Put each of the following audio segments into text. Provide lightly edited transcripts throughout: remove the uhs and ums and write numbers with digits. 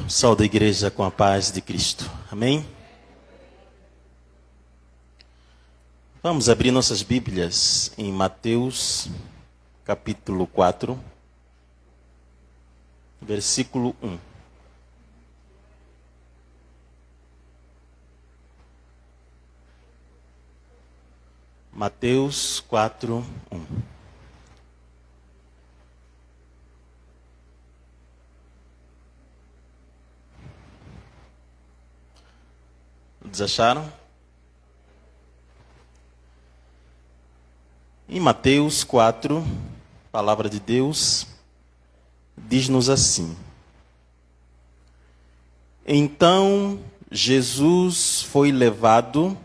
Saúde a igreja com a paz de Cristo. Amém? Vamos abrir nossas Bíblias em Mateus, capítulo 4, versículo 1. Mateus 4, 1. Desacharam? Em Mateus 4, a palavra de Deus diz-nos assim: Então Jesus foi levado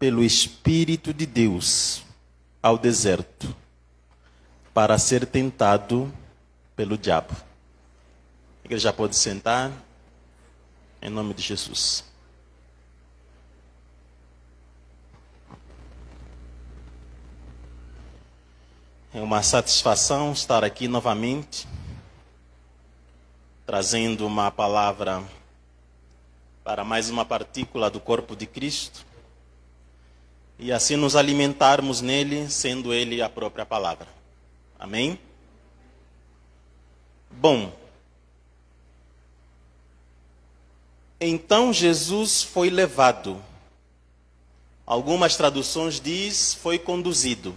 pelo Espírito de Deus ao deserto para ser tentado pelo diabo. A igreja pode sentar, em nome de Jesus. É uma satisfação estar aqui novamente, trazendo uma palavra para mais uma partícula do corpo de Cristo, e assim nos alimentarmos nele, sendo ele a própria palavra. Amém? Bom, então Jesus foi levado. Algumas traduções diz foi conduzido,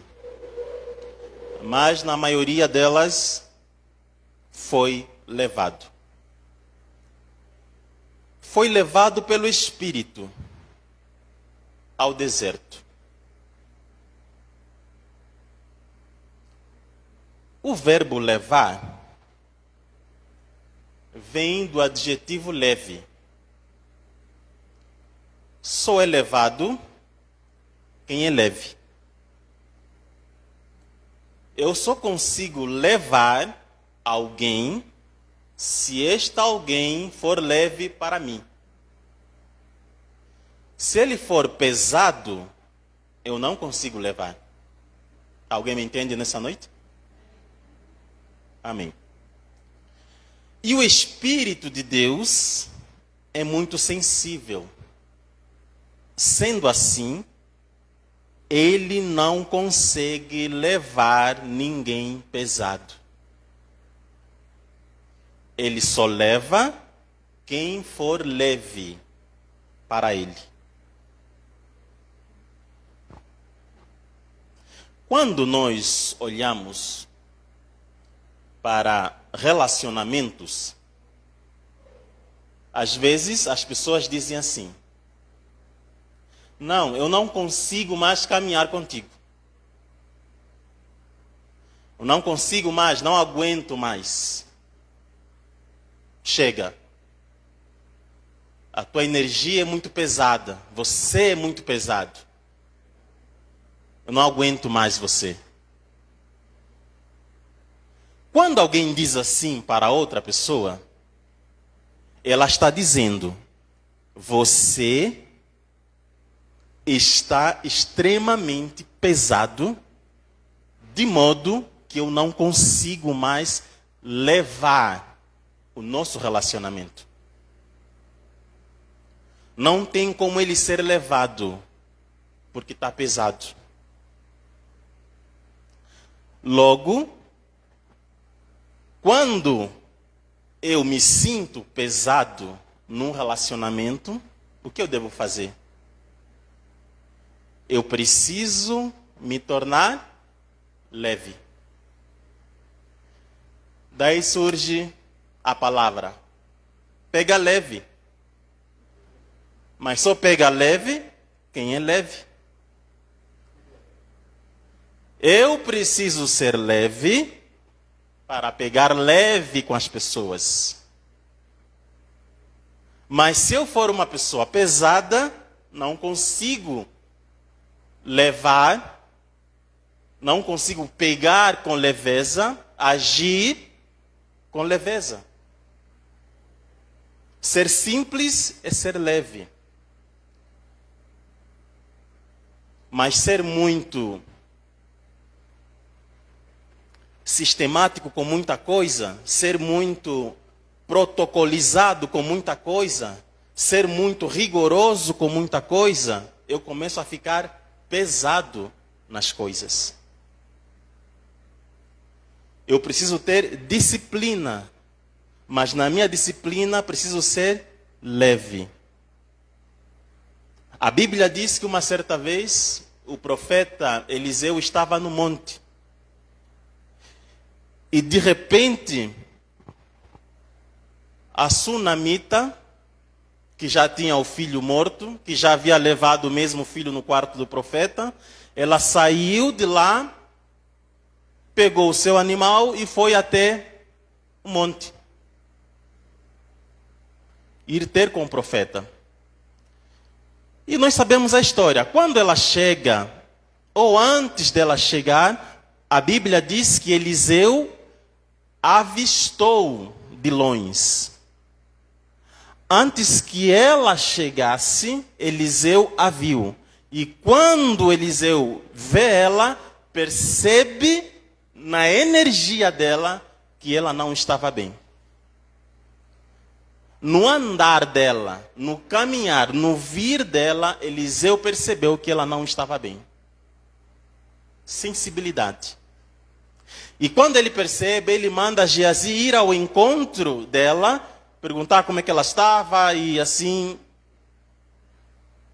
mas na maioria delas foi levado. Foi levado pelo Espírito ao deserto. O verbo levar vem do adjetivo leve. Só é levado quem é leve. Eu só consigo levar alguém se este alguém for leve para mim. Se ele for pesado, eu não consigo levar. Alguém me entende nessa noite? Amém. E o Espírito de Deus é muito sensível. Sendo assim, ele não consegue levar ninguém pesado. Ele só leva quem for leve para ele. Quando nós olhamos para relacionamentos, às vezes as pessoas dizem assim: não, eu não consigo mais caminhar contigo. Eu não consigo mais, não aguento mais. Chega. A tua energia é muito pesada. Você é muito pesado. Eu não aguento mais você. Quando alguém diz assim para outra pessoa, ela está dizendo: você está extremamente pesado, de modo que eu não consigo mais levar o nosso relacionamento. Não tem como ele ser levado, porque está pesado. Logo, quando eu me sinto pesado num relacionamento, o que eu devo fazer? Eu preciso me tornar leve. Daí surge a palavra: pega leve. Mas só pega leve quem é leve. Eu preciso ser leve para pegar leve com as pessoas. Mas se eu for uma pessoa pesada, não consigo levar, não consigo pegar com leveza, agir com leveza. Ser simples é ser leve. Mas ser muito sistemático com muita coisa, ser muito protocolizado com muita coisa, ser muito rigoroso com muita coisa, eu começo a ficar pesado nas coisas. Eu preciso ter disciplina, mas na minha disciplina preciso ser leve. A Bíblia diz que uma certa vez o profeta Eliseu estava no monte. E de repente, a sunamita, que já tinha o filho morto, que já havia levado o mesmo filho no quarto do profeta, ela saiu de lá, pegou o seu animal e foi até o monte. Ir ter com o profeta. E nós sabemos a história. Quando ela chega, ou antes dela chegar, a Bíblia diz que Eliseu avistou de longe. Antes que ela chegasse, Eliseu a viu. E quando Eliseu vê ela, percebe na energia dela que ela não estava bem. No andar dela, no caminhar, no vir dela, Eliseu percebeu que ela não estava bem. Sensibilidade. E quando ele percebe, ele manda Geazi ir ao encontro dela, perguntar como é que ela estava e assim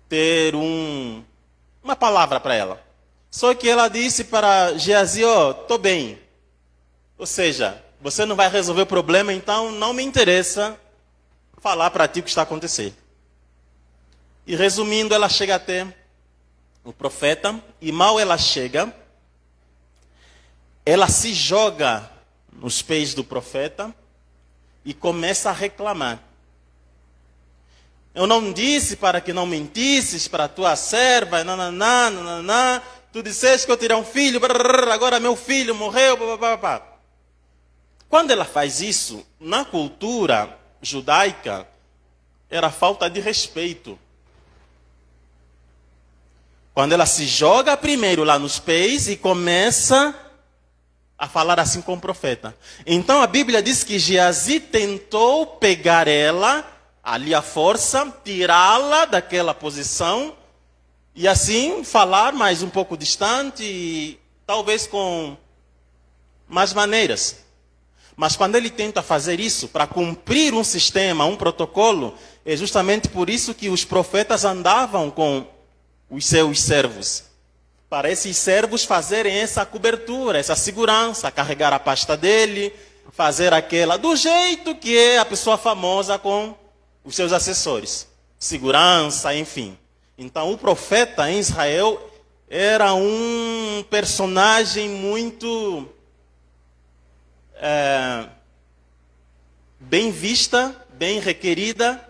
ter uma palavra para ela. Só que ela disse para Geazi, estou bem. Ou seja, você não vai resolver o problema, então não me interessa falar para ti o que está acontecendo. E resumindo, ela chega até o profeta, e mal ela chega, ela se joga nos pés do profeta e começa a reclamar. Eu não disse para que não mentisses para a tua serva, nananá. Tu disseste que eu teria um filho, agora meu filho morreu, papapá. Quando ela faz isso, na cultura judaica, era falta de respeito. Quando ela se joga primeiro lá nos pés e começa a falar assim com o profeta. Então a Bíblia diz que Geazi tentou pegar ela, ali à força, tirá-la daquela posição, e assim falar mais um pouco distante, e talvez com mais maneiras. Mas quando ele tenta fazer isso, para cumprir um sistema, um protocolo, é justamente por isso que os profetas andavam com os seus servos. Para esses servos fazerem essa cobertura, essa segurança, carregar a pasta dele, fazer aquela, do jeito que é a pessoa famosa com os seus assessores. Segurança, enfim. Então o profeta em Israel era um personagem muito bem vista, bem requerida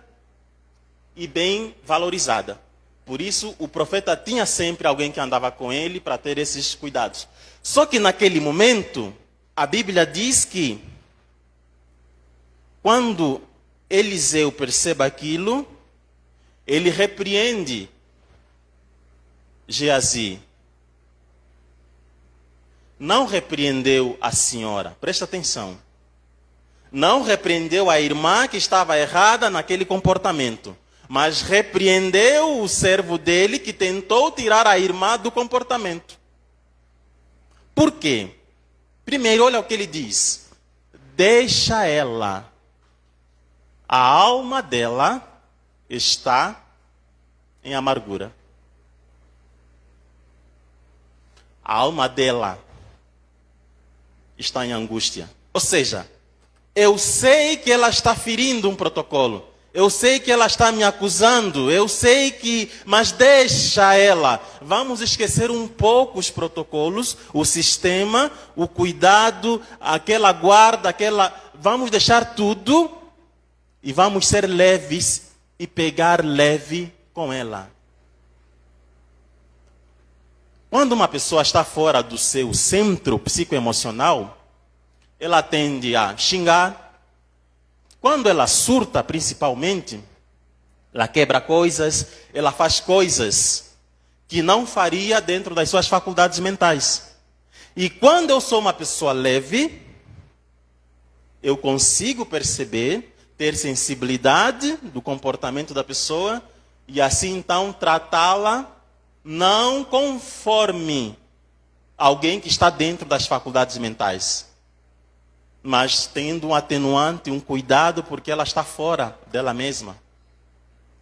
e bem valorizada. Por isso, o profeta tinha sempre alguém que andava com ele para ter esses cuidados. Só que naquele momento, a Bíblia diz que quando Eliseu percebe aquilo, ele repreende Geazi. Não repreendeu a senhora, presta atenção. Não repreendeu a irmã que estava errada naquele comportamento, mas repreendeu o servo dele que tentou tirar a irmã do comportamento. Por quê? Primeiro, olha o que ele diz. Deixa ela. A alma dela está em amargura. A alma dela está em angústia. Ou seja, eu sei que ela está ferindo um protocolo. Eu sei que ela está me acusando. Eu sei que... Mas deixa ela. Vamos esquecer um pouco os protocolos, o sistema, o cuidado, aquela guarda, Vamos deixar tudo e vamos ser leves e pegar leve com ela. Quando uma pessoa está fora do seu centro psicoemocional, ela tende a xingar. Quando ela surta, principalmente, ela quebra coisas, ela faz coisas que não faria dentro das suas faculdades mentais. E quando eu sou uma pessoa leve, eu consigo perceber ter sensibilidade do comportamento da pessoa e assim então tratá-la não conforme alguém que está dentro das faculdades mentais, mas tendo um atenuante, um cuidado, porque ela está fora dela mesma.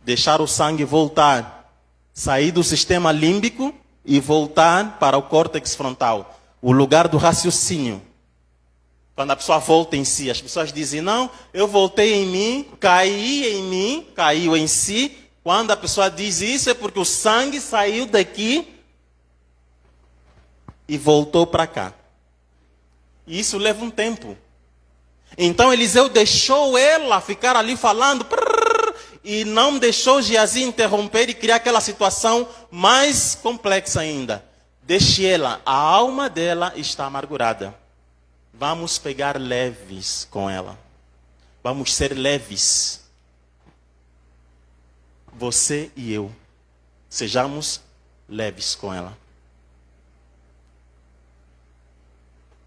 Deixar o sangue voltar, sair do sistema límbico e voltar para o córtex frontal, o lugar do raciocínio. Quando a pessoa volta em si, as pessoas dizem, não, eu voltei em mim, caiu em si. Quando a pessoa diz isso é porque o sangue saiu daqui e voltou para cá. E isso leva um tempo. Então Eliseu deixou ela ficar ali falando e não deixou Geazi interromper e criar aquela situação mais complexa ainda. Deixe ela, a alma dela está amargurada. Vamos pegar leves com ela. Vamos ser leves. Você e eu, sejamos leves com ela.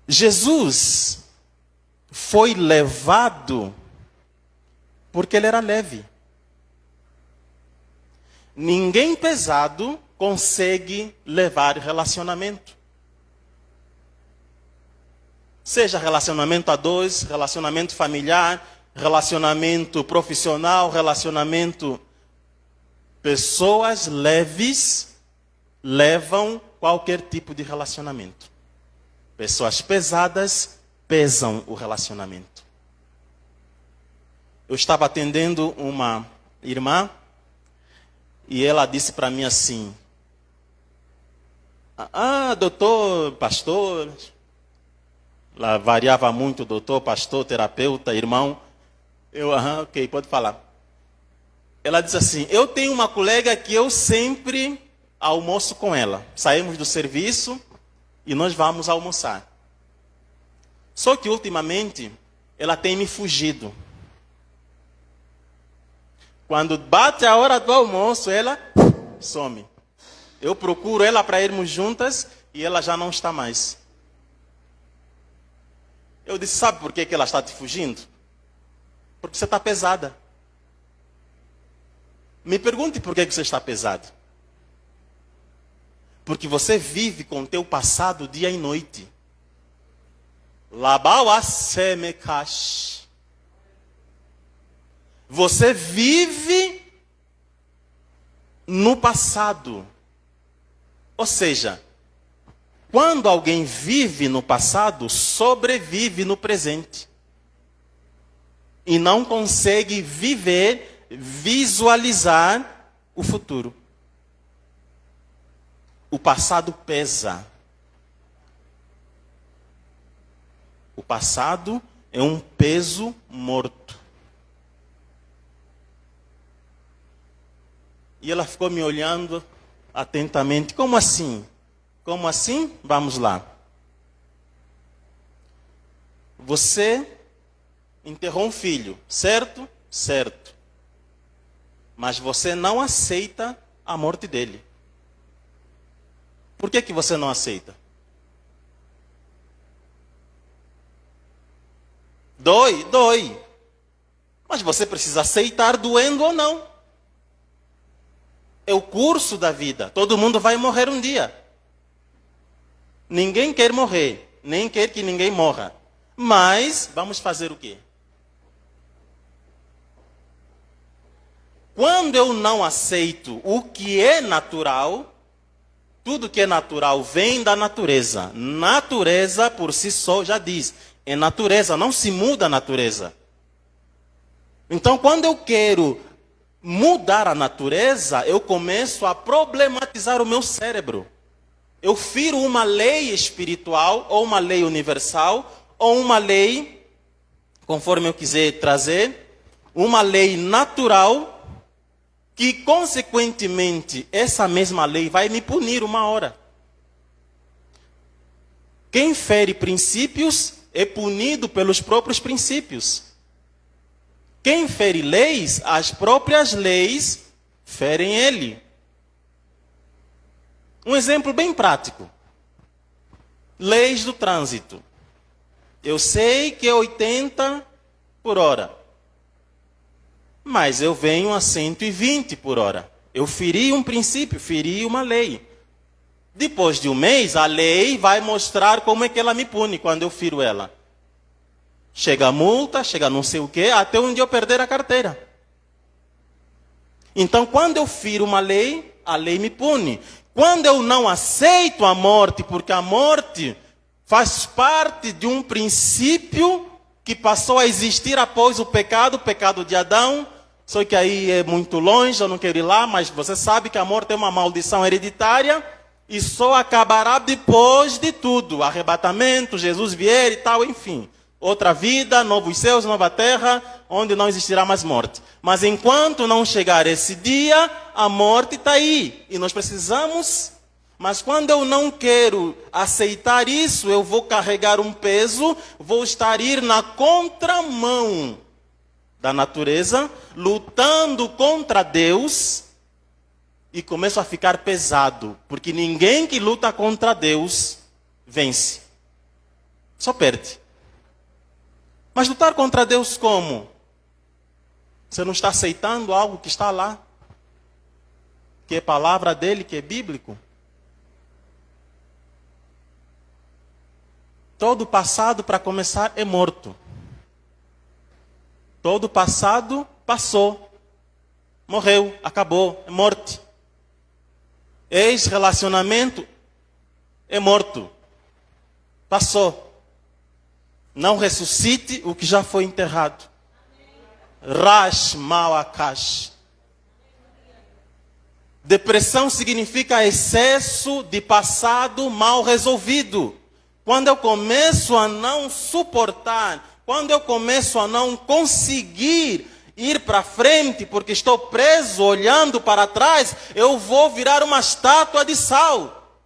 Jesus foi levado porque ele era leve. Ninguém pesado consegue levar relacionamento. Seja relacionamento a dois, relacionamento familiar, relacionamento profissional, relacionamento... Pessoas leves levam qualquer tipo de relacionamento. Pessoas pesadas pesam o relacionamento. Eu estava atendendo uma irmã e ela disse para mim assim, doutor, pastor, ela variava muito, doutor, pastor, terapeuta, irmão. Ok, pode falar. Ela disse assim, eu tenho uma colega que eu sempre almoço com ela. Saímos do serviço e nós vamos almoçar. Só que ultimamente ela tem me fugido. Quando bate a hora do almoço, ela some. Eu procuro ela para irmos juntas e ela já não está mais. Eu disse, sabe por que ela está te fugindo? Porque você está pesada. Me pergunte por que você está pesado. Porque você vive com o teu passado dia e noite. Você vive no passado. Ou seja, quando alguém vive no passado, sobrevive no presente. E não consegue visualizar o futuro. O passado pesa. O passado é um peso morto. E ela ficou me olhando atentamente. Como assim? Como assim? Vamos lá. Você enterrou um filho, certo? Certo. Mas você não aceita a morte dele. Por que você não aceita? Dói. Mas você precisa aceitar doendo ou não. É o curso da vida. Todo mundo vai morrer um dia. Ninguém quer morrer. Nem quer que ninguém morra. Mas vamos fazer o quê? Quando eu não aceito o que é natural, tudo que é natural vem da natureza. Natureza por si só já diz, é natureza, não se muda a natureza. Então quando eu quero mudar a natureza, eu começo a problematizar o meu cérebro. Eu firo uma lei espiritual, ou uma lei universal, ou uma lei, conforme eu quiser trazer, uma lei natural, que consequentemente essa mesma lei vai me punir uma hora. Quem fere princípios é punido pelos próprios princípios. Quem fere leis, as próprias leis ferem ele. Um exemplo bem prático. Leis do trânsito. Eu sei que é 80 por hora. mas eu venho a 120 por hora. Eu feri um princípio, feri uma lei. Depois de um mês, a lei vai mostrar como é que ela me pune quando eu firo ela. Chega a multa, chega não sei o quê, até um dia eu perder a carteira. Então, quando eu firo uma lei, a lei me pune. Quando eu não aceito a morte, porque a morte faz parte de um princípio que passou a existir após o pecado de Adão. Só que aí é muito longe, eu não quero ir lá, mas você sabe que a morte é uma maldição hereditária e só acabará depois de tudo. Arrebatamento, Jesus vier e tal, enfim. Outra vida, novos céus, nova terra, onde não existirá mais morte. Mas enquanto não chegar esse dia, a morte está aí. E nós precisamos. Mas quando eu não quero aceitar isso, eu vou carregar um peso, vou estar ir na contramão da natureza, lutando contra Deus, e começo a ficar pesado. Porque ninguém que luta contra Deus vence. Só perde. Mas lutar contra Deus como? Você não está aceitando algo que está lá? Que é palavra dele, que é bíblico? Todo passado, para começar, é morto. Todo passado passou. Morreu, acabou, é morte. Ex-relacionamento é morto. Passou. Não ressuscite o que já foi enterrado. Rash Mawakash. Depressão significa excesso de passado mal resolvido. Quando eu começo a não suportar, quando eu começo a não conseguir ir para frente, porque estou preso olhando para trás, eu vou virar uma estátua de sal.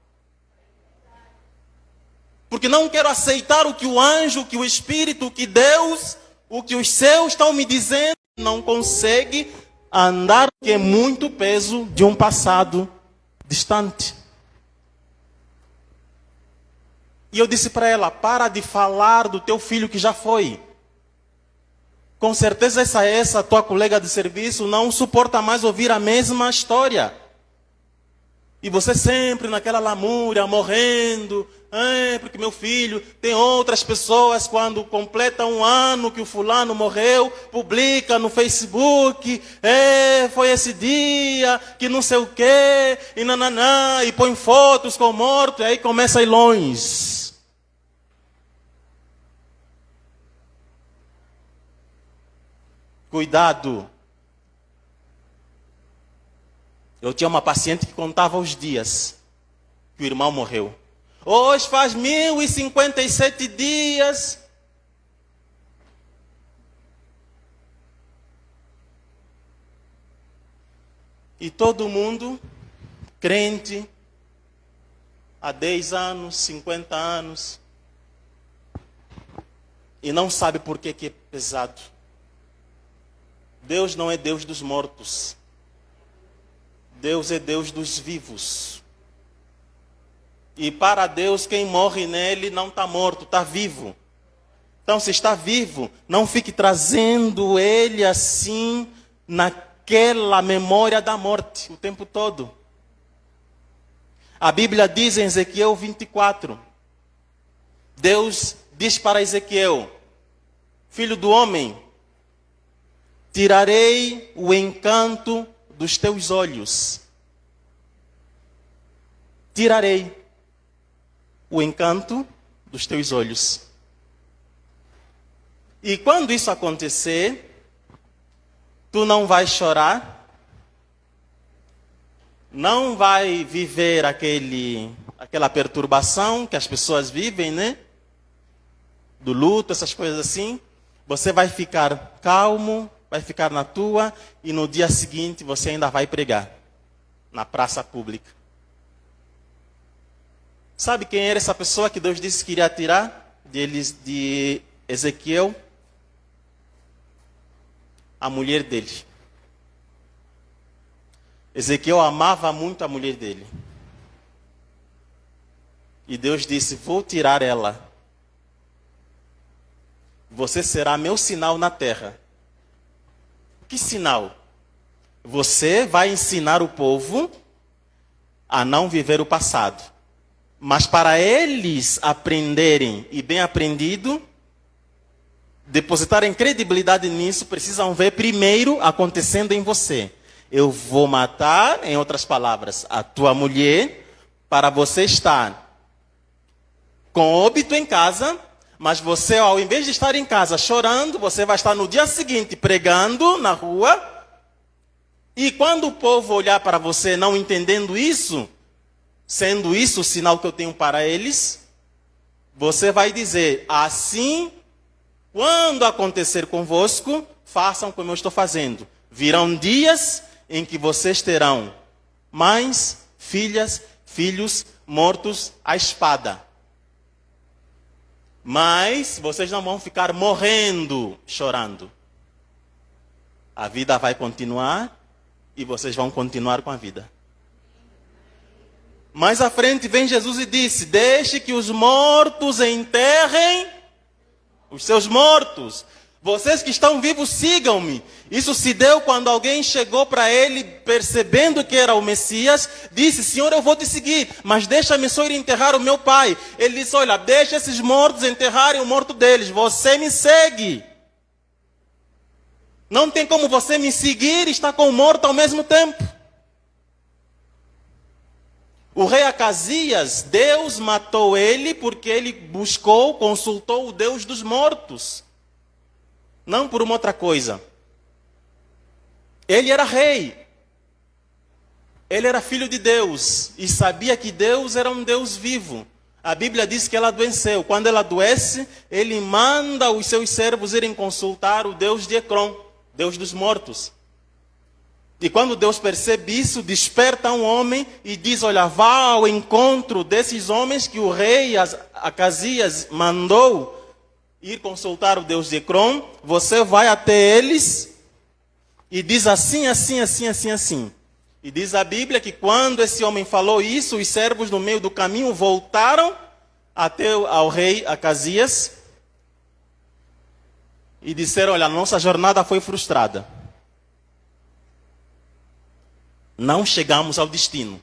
Porque não quero aceitar o que o anjo, o que o Espírito, o que Deus, o que os céus estão me dizendo. Não consegue andar, que é muito peso de um passado distante. E eu disse para ela, para de falar do teu filho que já foi. Com certeza essa tua colega de serviço não suporta mais ouvir a mesma história. E você sempre naquela lamúria, morrendo. Porque meu filho, tem outras pessoas quando completam um ano que o fulano morreu, publica no Facebook, foi esse dia, que não sei o quê, e nananã, e põe fotos com o morto, e aí começa a ir longe. Cuidado. Eu tinha uma paciente que contava os dias que o irmão morreu. Hoje faz 1057 dias. E todo mundo, crente, há 10 anos, 50 anos, e não sabe por que é pesado. Deus não é Deus dos mortos. Deus é Deus dos vivos. E para Deus, quem morre nele não está morto, está vivo. Então, se está vivo, não fique trazendo ele assim, naquela memória da morte, o tempo todo. A Bíblia diz em Ezequiel 24, Deus diz para Ezequiel, filho do homem, tirarei o encanto dos teus olhos. Tirarei o encanto dos teus olhos. E quando isso acontecer, tu não vais chorar, não vai viver aquela perturbação que as pessoas vivem, né? Do luto, essas coisas assim. Você vai ficar calmo, vai ficar na tua, e no dia seguinte você ainda vai pregar na praça pública. Sabe quem era essa pessoa que Deus disse que iria tirar de Ezequiel? A mulher dele. Ezequiel amava muito a mulher dele. E Deus disse, vou tirar ela. Você será meu sinal na terra. Que sinal? Você vai ensinar o povo a não viver o passado. Mas para eles aprenderem, e bem aprendido, depositarem credibilidade nisso, precisam ver primeiro acontecendo em você. Eu vou matar, em outras palavras, a tua mulher, para você estar com óbito em casa, mas você, ao invés de estar em casa chorando, você vai estar no dia seguinte pregando na rua. E quando o povo olhar para você não entendendo isso, sendo isso o sinal que eu tenho para eles, você vai dizer, assim, quando acontecer convosco, façam como eu estou fazendo. Virão dias em que vocês terão mães, filhas, filhos mortos à espada. Mas vocês não vão ficar morrendo, chorando. A vida vai continuar e vocês vão continuar com a vida. Mais à frente vem Jesus e disse, deixe que os mortos enterrem os seus mortos. Vocês que estão vivos, sigam-me. Isso se deu quando alguém chegou para ele, percebendo que era o Messias, disse, Senhor, eu vou te seguir, mas deixa-me só ir enterrar o meu pai. Ele disse, olha, deixa esses mortos enterrarem o morto deles, você me segue. Não tem como você me seguir e estar com o morto ao mesmo tempo. O rei Acasias, Deus matou ele porque ele buscou, consultou o Deus dos mortos. Não por uma outra coisa. Ele era rei. Ele era filho de Deus. E sabia que Deus era um Deus vivo. A Bíblia diz que ele adoeceu. Quando ele adoece, ele manda os seus servos irem consultar o Deus de Ecrón, Deus dos mortos. E quando Deus percebe isso, desperta um homem e diz, olha, vá ao encontro desses homens que o rei Acasias mandou ir consultar o Deus de Ecrón, você vai até eles e diz assim, assim, assim, assim, assim. E diz a Bíblia que quando esse homem falou isso, os servos no meio do caminho voltaram até ao rei Acasias e disseram, olha, nossa jornada foi frustrada. Não chegamos ao destino,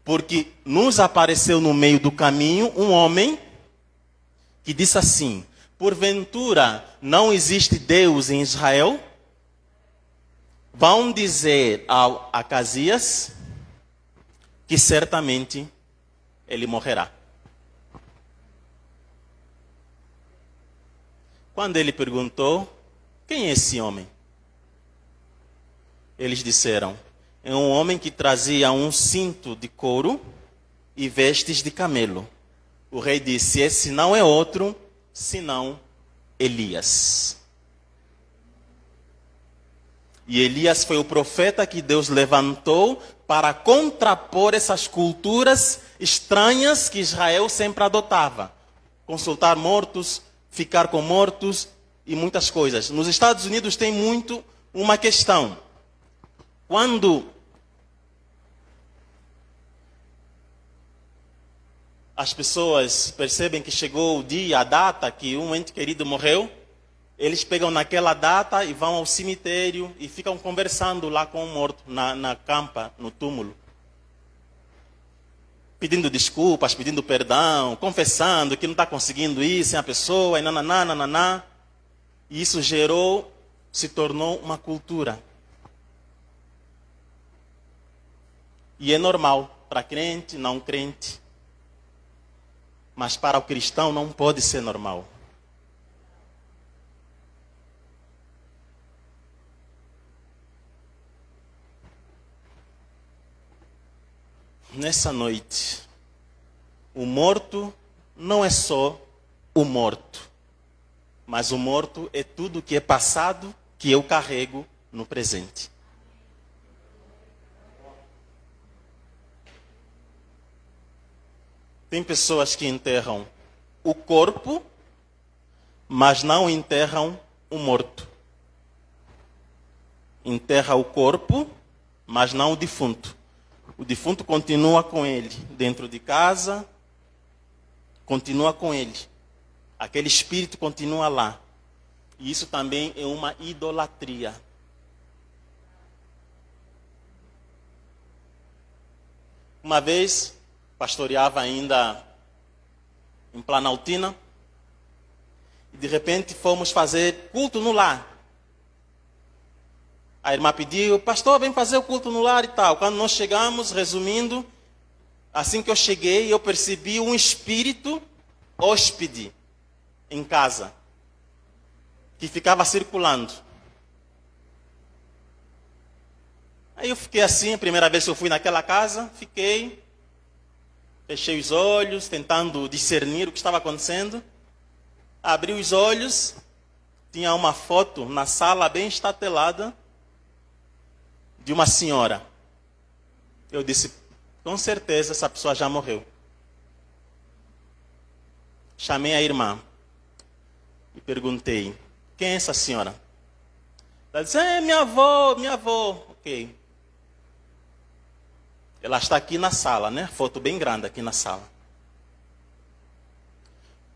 porque nos apareceu no meio do caminho um homem que disse assim, porventura não existe Deus em Israel? Vão dizer ao Acasias que certamente ele morrerá. Quando ele perguntou, quem é esse homem? Eles disseram, é um homem que trazia um cinto de couro e vestes de camelo. O rei disse, esse não é outro, senão Elias. E Elias foi o profeta que Deus levantou para contrapor essas culturas estranhas que Israel sempre adotava. Consultar mortos, ficar com mortos e muitas coisas. Nos Estados Unidos tem muito uma questão. Quando as pessoas percebem que chegou o dia, a data que um ente querido morreu, eles pegam naquela data e vão ao cemitério e ficam conversando lá com o morto, na campa, no túmulo. Pedindo desculpas, pedindo perdão, confessando que não está conseguindo ir sem a pessoa, e nananá, nananá. E isso se tornou uma cultura. E é normal para crente, não crente. Mas para o cristão não pode ser normal. Nessa noite, o morto não é só o morto, mas o morto é tudo que é passado que eu carrego no presente. Tem pessoas que enterram o corpo, mas não enterram o morto. Enterra o corpo, mas não o defunto. O defunto continua com ele dentro de casa, continua com ele. Aquele espírito continua lá. E isso também é uma idolatria. Uma vez, pastoreava ainda em Planaltina, e de repente fomos fazer culto no lar. A irmã pediu, pastor, vem fazer o culto no lar e tal. Quando nós chegamos, resumindo, assim que eu cheguei, eu percebi um espírito hóspede em casa, que ficava circulando. Aí eu fiquei assim, a primeira vez que eu fui naquela casa, fiquei, fechei os olhos, tentando discernir o que estava acontecendo. Abri os olhos, tinha uma foto na sala bem estatelada de uma senhora. Eu disse, com certeza essa pessoa já morreu. Chamei a irmã e perguntei, quem é essa senhora? Ela disse, minha avó. Ok. Ela está aqui na sala, né? Foto bem grande aqui na sala.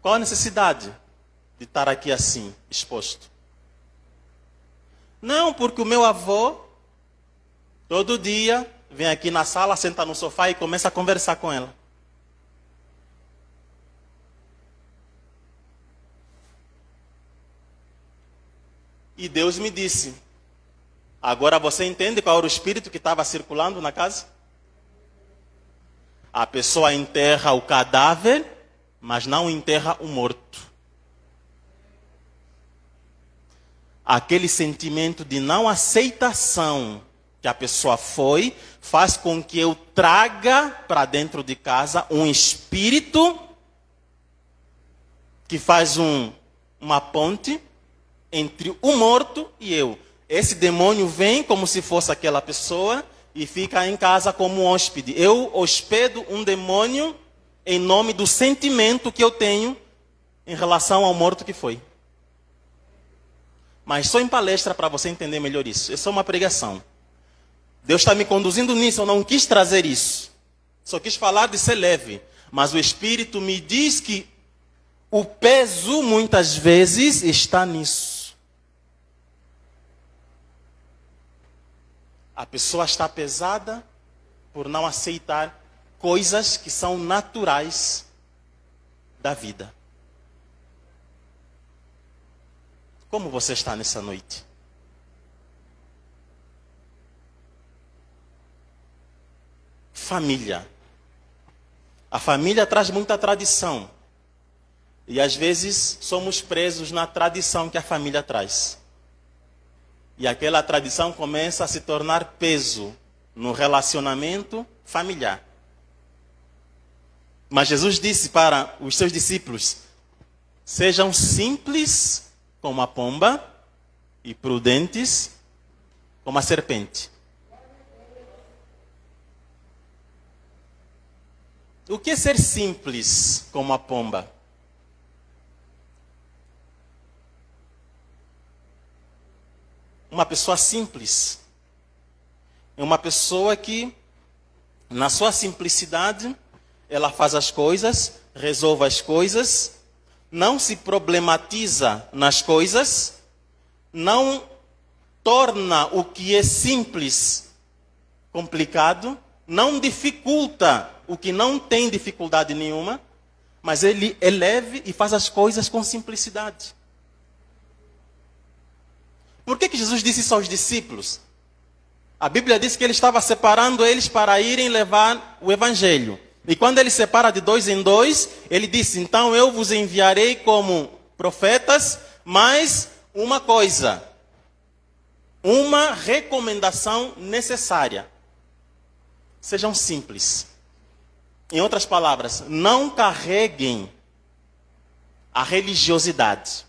Qual a necessidade de estar aqui assim, exposto? Não, porque o meu avô, todo dia, vem aqui na sala, senta no sofá e começa a conversar com ela. E Deus me disse, agora você entende qual era o espírito que estava circulando na casa? A pessoa enterra o cadáver, mas não enterra o morto. Aquele sentimento de não aceitação que a pessoa foi, faz com que eu traga para dentro de casa um espírito que faz uma ponte entre o morto e eu. Esse demônio vem como se fosse aquela pessoa e fica em casa como um hóspede. Eu hospedo um demônio em nome do sentimento que eu tenho em relação ao morto que foi. Mas só em palestra para você entender melhor isso. Isso é uma pregação. Deus está me conduzindo nisso, eu não quis trazer isso. Só quis falar de ser leve. Mas o Espírito me diz que o peso muitas vezes está nisso. A pessoa está pesada por não aceitar coisas que são naturais da vida. Como você está nessa noite? Família. A família traz muita tradição. E às vezes somos presos na tradição que a família traz. E aquela tradição começa a se tornar peso no relacionamento familiar. Mas Jesus disse para os seus discípulos, sejam simples como a pomba e prudentes como a serpente. O que é ser simples como a pomba? Uma pessoa simples é uma pessoa que, na sua simplicidade, ela faz as coisas, resolve as coisas, não se problematiza nas coisas, não torna o que é simples complicado, não dificulta o que não tem dificuldade nenhuma, mas ele é leve e faz as coisas com simplicidade. Por que Jesus disse isso aos discípulos? A Bíblia diz que ele estava separando eles para irem levar o Evangelho. E quando ele separa de 2 em 2, ele disse, então eu vos enviarei como profetas, mas uma coisa, uma recomendação necessária. Sejam simples. Em outras palavras, não carreguem a religiosidade.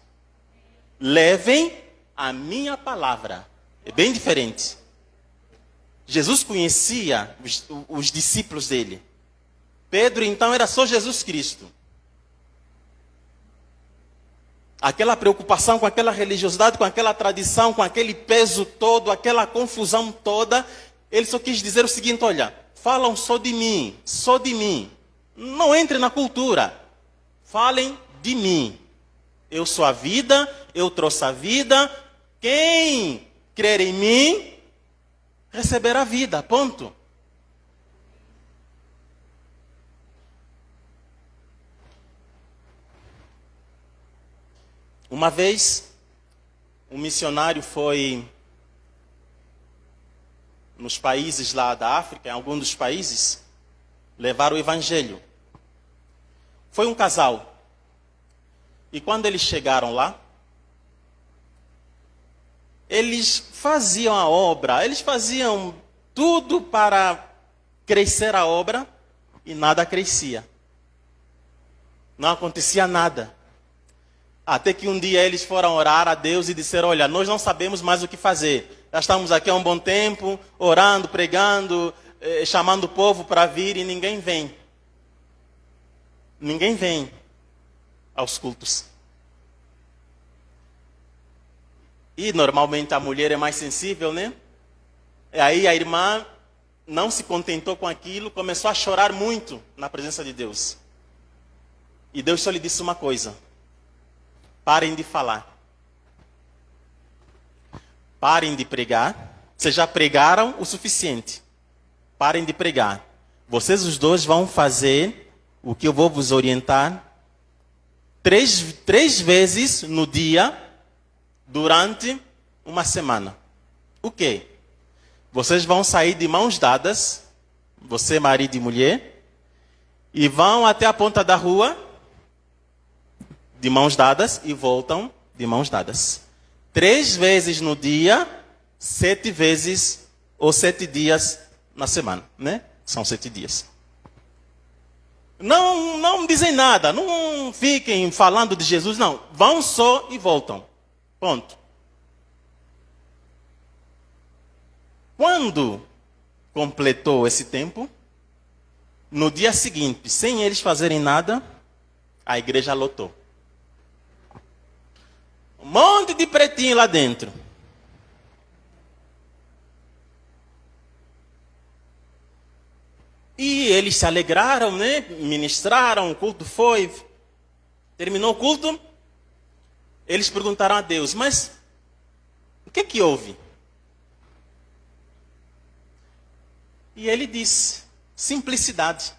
Levem a minha palavra. É bem diferente. Jesus conhecia os discípulos dele. Pedro, então, era só Jesus Cristo. Aquela preocupação com aquela religiosidade, com aquela tradição, com aquele peso todo, aquela confusão toda, ele só quis dizer o seguinte, olha, falam só de mim, só de mim. Não entre na cultura. Falem de mim. Eu sou a vida, eu trouxe a vida. Quem crer em mim, receberá a vida. Ponto. Uma vez, um missionário foi nos países lá da África, em algum dos países, levar o evangelho. Foi um casal. E quando eles chegaram lá, eles faziam a obra, eles faziam tudo para crescer a obra e nada crescia. Não acontecia nada. Até que um dia eles foram orar a Deus e disseram: olha, nós não sabemos mais o que fazer. Já estamos aqui há um bom tempo, orando, pregando, chamando o povo para vir e ninguém vem. Ninguém vem aos cultos. E normalmente a mulher é mais sensível, né? E aí a irmã não se contentou com aquilo, começou a chorar muito na presença de Deus. E Deus só lhe disse uma coisa: parem de falar. Parem de pregar. Vocês já pregaram o suficiente. Parem de pregar. Vocês os dois vão fazer o que eu vou vos orientar três vezes no dia, durante uma semana. O quê? Vocês vão sair de mãos dadas, você, marido e mulher, e vão até a ponta da rua, de mãos dadas, e voltam de mãos dadas. 3 vezes no dia, 7 vezes, ou 7 dias na semana, né? São 7 dias. Não dizem nada, não fiquem falando de Jesus, não. Vão só e voltam. Ponto. Quando completou esse tempo, no dia seguinte, sem eles fazerem nada, a igreja lotou. Um monte de pretinho lá dentro. E eles se alegraram, né? Ministraram, o culto foi. Terminou o culto. Eles perguntaram a Deus: mas o que houve? E ele disse: simplicidade.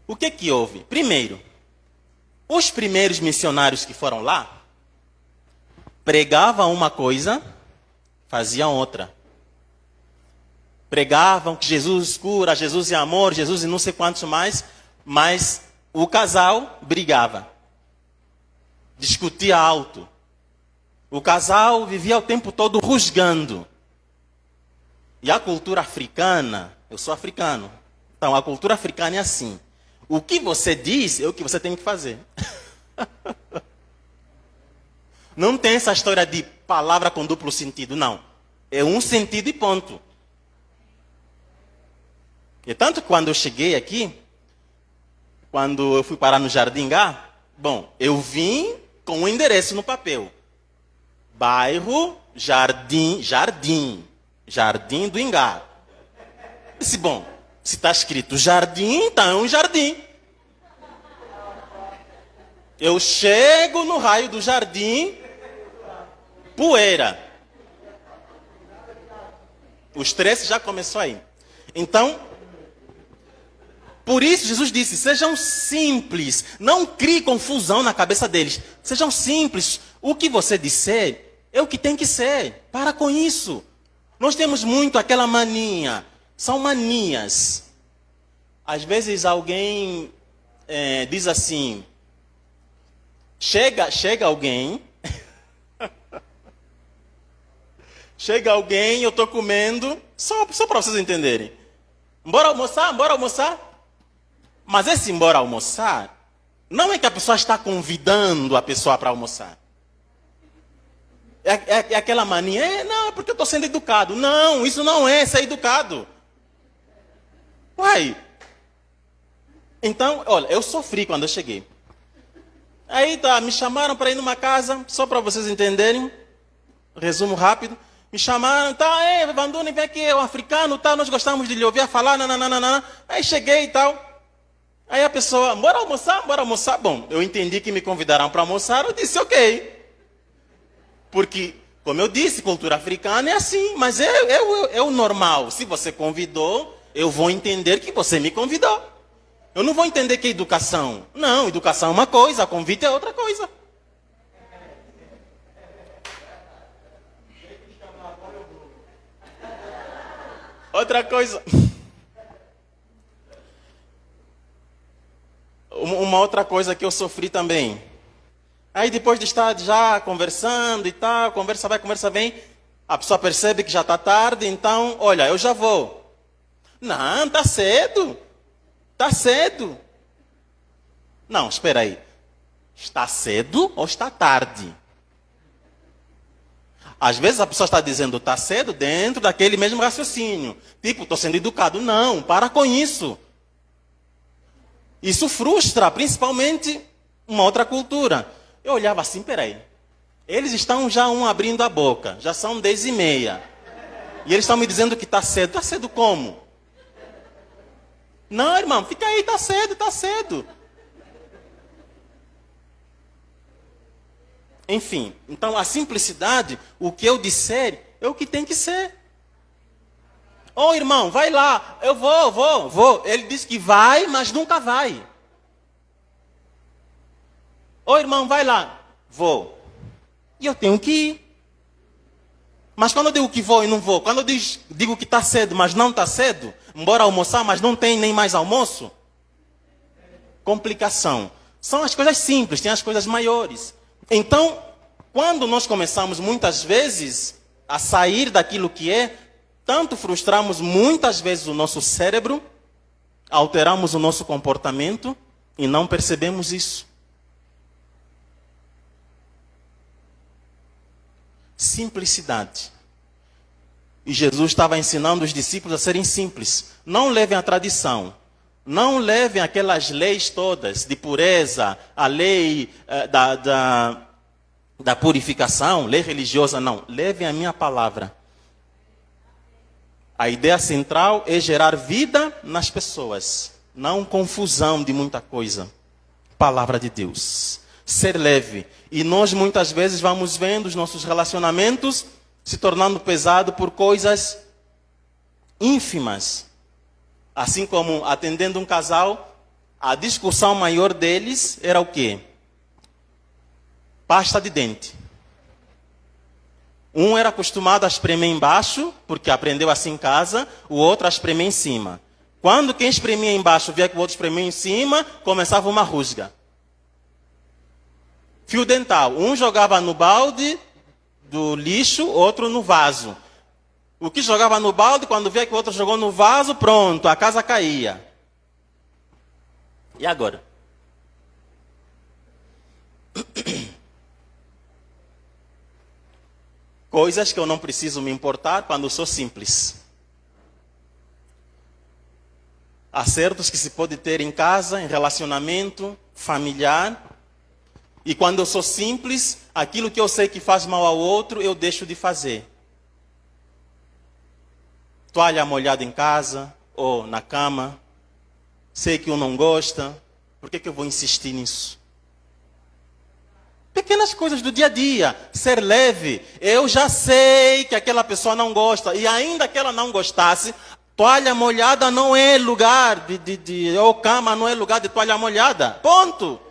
O que houve? Primeiro, os primeiros missionários que foram lá pregavam uma coisa, faziam outra. Pregavam que Jesus cura, Jesus é amor, Jesus e não sei quantos mais, mas o casal brigava. Discutia alto. O casal vivia o tempo todo rusgando. E a cultura africana, eu sou africano, então a cultura africana é assim: o que você diz é o que você tem que fazer. Não tem essa história de palavra com duplo sentido, não. É um sentido e ponto. E tanto que quando eu cheguei aqui, quando eu fui parar no Jardim Gá, bom, eu vim com um endereço no papel. Bairro Jardim do Ingá. Disse, bom, se está escrito jardim, então é um jardim. Eu chego no raio do jardim, poeira. O estresse já começou aí. Então, por isso Jesus disse: sejam simples, não crie confusão na cabeça deles. Sejam simples, o que você disser é o que tem que ser. Para com isso. Nós temos muito aquela mania, são manias. Às vezes alguém diz assim, chega alguém, chega alguém, eu estou comendo, só para vocês entenderem. Bora almoçar. Mas esse embora almoçar, não é que a pessoa está convidando a pessoa para almoçar. É aquela mania, não, é porque eu estou sendo educado. Não, isso não é ser educado. Uai. Então, olha, eu sofri quando eu cheguei. Aí tá, me chamaram para ir numa casa, só para vocês entenderem, resumo rápido. Me chamaram, tá, Vanduni, vem aqui, é um africano, tá, nós gostamos de lhe ouvir falar, nananana. Aí cheguei e tal. Aí a pessoa, bora almoçar. Bom, eu entendi que me convidaram para almoçar, eu disse ok. Porque, como eu disse, cultura africana é assim, mas é o normal. Se você convidou, eu vou entender que você me convidou. Eu não vou entender que é educação. Não, educação é uma coisa, convite é outra coisa. Outra coisa. Uma outra coisa que eu sofri também. Aí depois de estar já conversando e tal, conversa vai, conversa vem, a pessoa percebe que já está tarde, então, olha, eu já vou. Não, está cedo. Está cedo. Não, espera aí. Está cedo ou está tarde? Às vezes a pessoa está dizendo está cedo dentro daquele mesmo raciocínio. Tipo, estou sendo educado. Não, para com isso. Isso frustra, principalmente uma outra cultura. Eu olhava assim, peraí. Eles estão já abrindo a boca. Já são 10h30. E eles estão me dizendo que está cedo. Está cedo como? Não, irmão, fica aí, está cedo, está cedo. Enfim, então a simplicidade, o que eu disser, é o que tem que ser. Ô irmão, vai lá, eu vou. Ele diz que vai, mas nunca vai. Ô irmão, vai lá, vou. E eu tenho que ir. Mas quando eu digo que vou e não vou, quando eu digo que está cedo, mas não está cedo, embora almoçar, mas não tem nem mais almoço, complicação. São as coisas simples, tem as coisas maiores. Então, quando nós começamos muitas vezes a sair daquilo que é, tanto frustramos muitas vezes o nosso cérebro, alteramos o nosso comportamento e não percebemos isso. Simplicidade. E Jesus estava ensinando os discípulos a serem simples. Não levem a tradição. Não levem aquelas leis todas de pureza, a lei da purificação, lei religiosa, não. Levem a minha palavra. A ideia central é gerar vida nas pessoas, não confusão de muita coisa. Palavra de Deus. Ser leve. E nós muitas vezes vamos vendo os nossos relacionamentos se tornando pesado por coisas ínfimas. Assim como atendendo um casal, a discussão maior deles era o quê? Pasta de dente. Um era acostumado a espremer embaixo, porque aprendeu assim em casa, o outro a espremer em cima. Quando quem espremia embaixo via que o outro espremia em cima, começava uma rusga. Fio dental. Um jogava no balde do lixo, outro no vaso. O que jogava no balde, quando via que o outro jogou no vaso, pronto, a casa caía. E agora? Coisas que eu não preciso me importar quando eu sou simples. Acertos que se pode ter em casa, em relacionamento familiar. E quando eu sou simples, aquilo que eu sei que faz mal ao outro, eu deixo de fazer. Toalha molhada em casa ou na cama. Sei que um não gosta. Por que eu vou insistir nisso? Pequenas coisas do dia a dia. Ser leve. Eu já sei que aquela pessoa não gosta. E ainda que ela não gostasse, toalha molhada não é lugar ou cama não é lugar de toalha molhada. Ponto.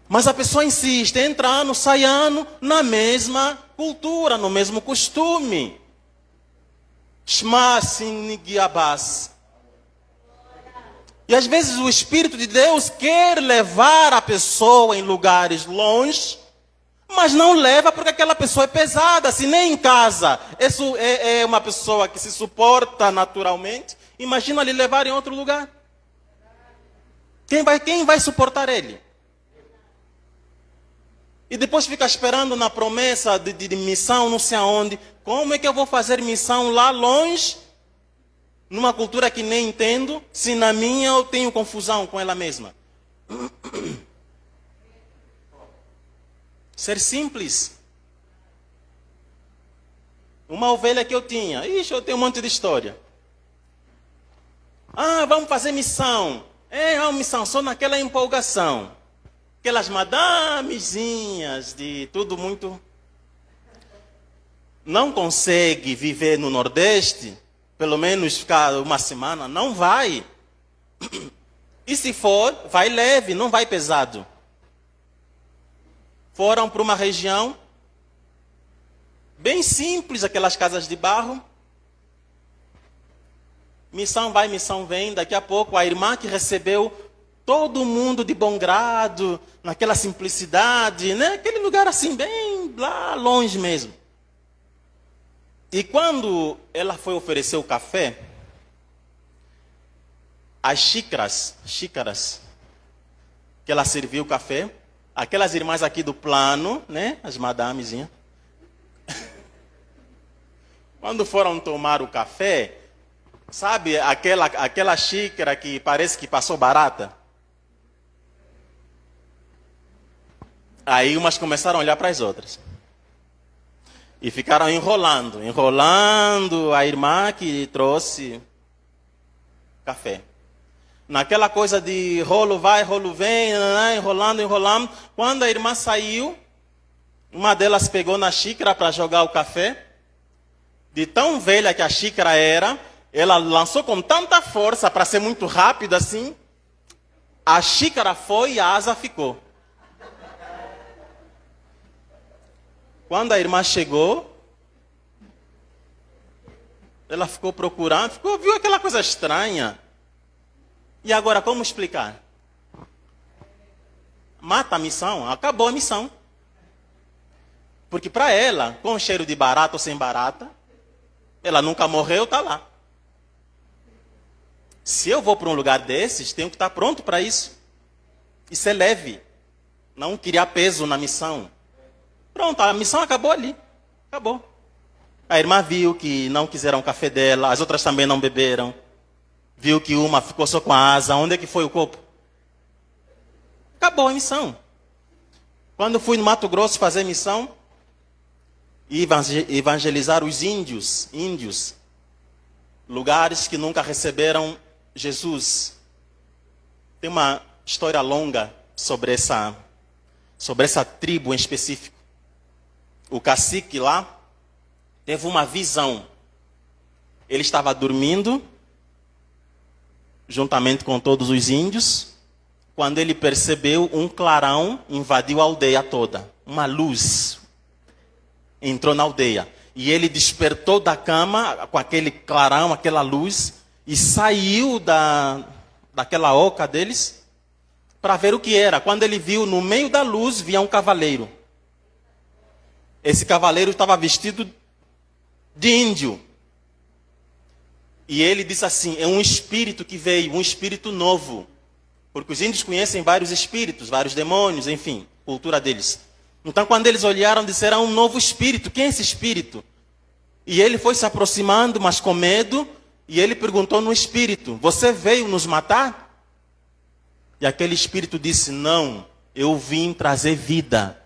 Mas a pessoa insiste, entra ano, sai ano, na mesma cultura, no mesmo costume. E às vezes o Espírito de Deus quer levar a pessoa em lugares longe, mas não leva porque aquela pessoa é pesada. Se nem em casa é uma pessoa que se suporta naturalmente, imagina ele levar em outro lugar. Quem vai suportar ele? E depois fica esperando na promessa de missão, não sei aonde. Como é que eu vou fazer missão lá longe, numa cultura que nem entendo, se na minha eu tenho confusão com ela mesma? Ser simples. Uma ovelha que eu tinha. Ixi, eu tenho um monte de história. Ah, vamos fazer missão. Uma missão, só naquela empolgação. Aquelas madamezinhas de tudo muito... Não consegue viver no Nordeste, pelo menos ficar uma semana, não vai. E se for, vai leve, não vai pesado. Foram para uma região Bem simples, aquelas casas de barro. Missão vai, missão vem. Daqui a pouco a irmã que recebeu todo mundo de bom grado, naquela simplicidade, né? Aquele lugar assim, bem lá longe mesmo. E quando ela foi oferecer o café, as xícaras que ela serviu o café, aquelas irmãs aqui do plano, né? As madamezinhas. Quando foram tomar o café, sabe aquela xícara que parece que passou barata? Aí umas começaram a olhar para as outras. E ficaram enrolando a irmã que trouxe café. Naquela coisa de rolo vai, rolo vem, enrolando. Quando a irmã saiu, uma delas pegou na xícara para jogar o café. De tão velha que a xícara era, ela lançou com tanta força para ser muito rápido assim. A xícara foi e a asa ficou. Quando a irmã chegou, ela ficou procurando, viu aquela coisa estranha. E agora, como explicar? Mata a missão, acabou a missão. Porque para ela, com cheiro de barata ou sem barata, ela nunca morreu, está lá. Se eu vou para um lugar desses, tenho que estar pronto para isso. Isso é leve. Não criar peso na missão. Pronto, a missão acabou ali. Acabou. A irmã viu que não quiseram o café dela, as outras também não beberam. Viu que uma ficou só com a asa. Onde é que foi o corpo? Acabou a missão. Quando fui no Mato Grosso fazer missão, e evangelizar os índios, lugares que nunca receberam Jesus. Tem uma história longa sobre essa tribo em específico. O cacique lá teve uma visão. Ele estava dormindo, juntamente com todos os índios, quando ele percebeu um clarão invadiu a aldeia toda. Uma luz entrou na aldeia. E ele despertou da cama com aquele clarão, aquela luz, e saiu daquela oca deles para ver o que era. Quando ele viu, no meio da luz, via um cavaleiro. Esse cavaleiro estava vestido de índio. E ele disse assim, é um espírito que veio, um espírito novo. Porque os índios conhecem vários espíritos, vários demônios, enfim, cultura deles. Então, quando eles olharam, disseram, um novo espírito. Quem é esse espírito? E ele foi se aproximando, mas com medo. E ele perguntou no espírito, você veio nos matar? E aquele espírito disse, não, eu vim trazer vida.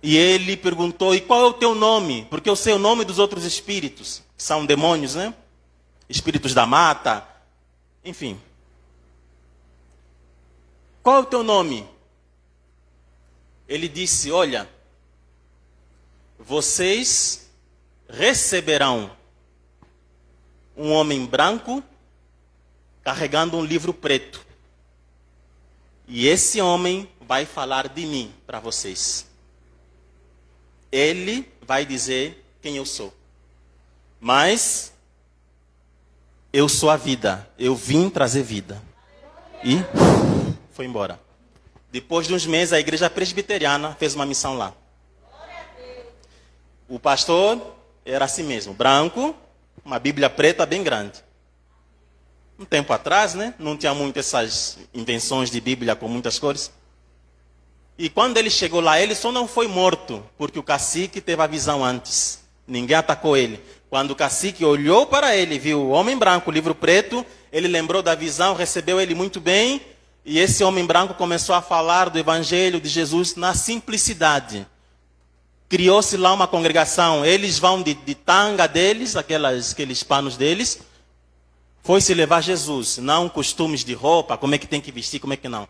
E ele perguntou, e qual é o teu nome? Porque eu sei o nome dos outros espíritos, que são demônios, né? Espíritos da mata, enfim. Qual é o teu nome? Ele disse, olha, vocês receberão um homem branco carregando um livro preto. E esse homem vai falar de mim para vocês. Ele vai dizer quem eu sou. Mas eu sou a vida. Eu vim trazer vida. E foi embora. Depois de uns meses, a igreja presbiteriana fez uma missão lá. O pastor era assim mesmo, branco, uma Bíblia preta bem grande. Um tempo atrás, né? Não tinha muito essas invenções de Bíblia com muitas cores. E quando ele chegou lá, ele só não foi morto, porque o cacique teve a visão antes. Ninguém atacou ele. Quando o cacique olhou para ele, viu o homem branco, o livro preto, ele lembrou da visão, recebeu ele muito bem. E esse homem branco começou a falar do evangelho de Jesus na simplicidade. Criou-se lá uma congregação. Eles vão de tanga deles, aqueles panos deles. Foi-se levar Jesus. Não costumes de roupa, como é que tem que vestir, como é que não.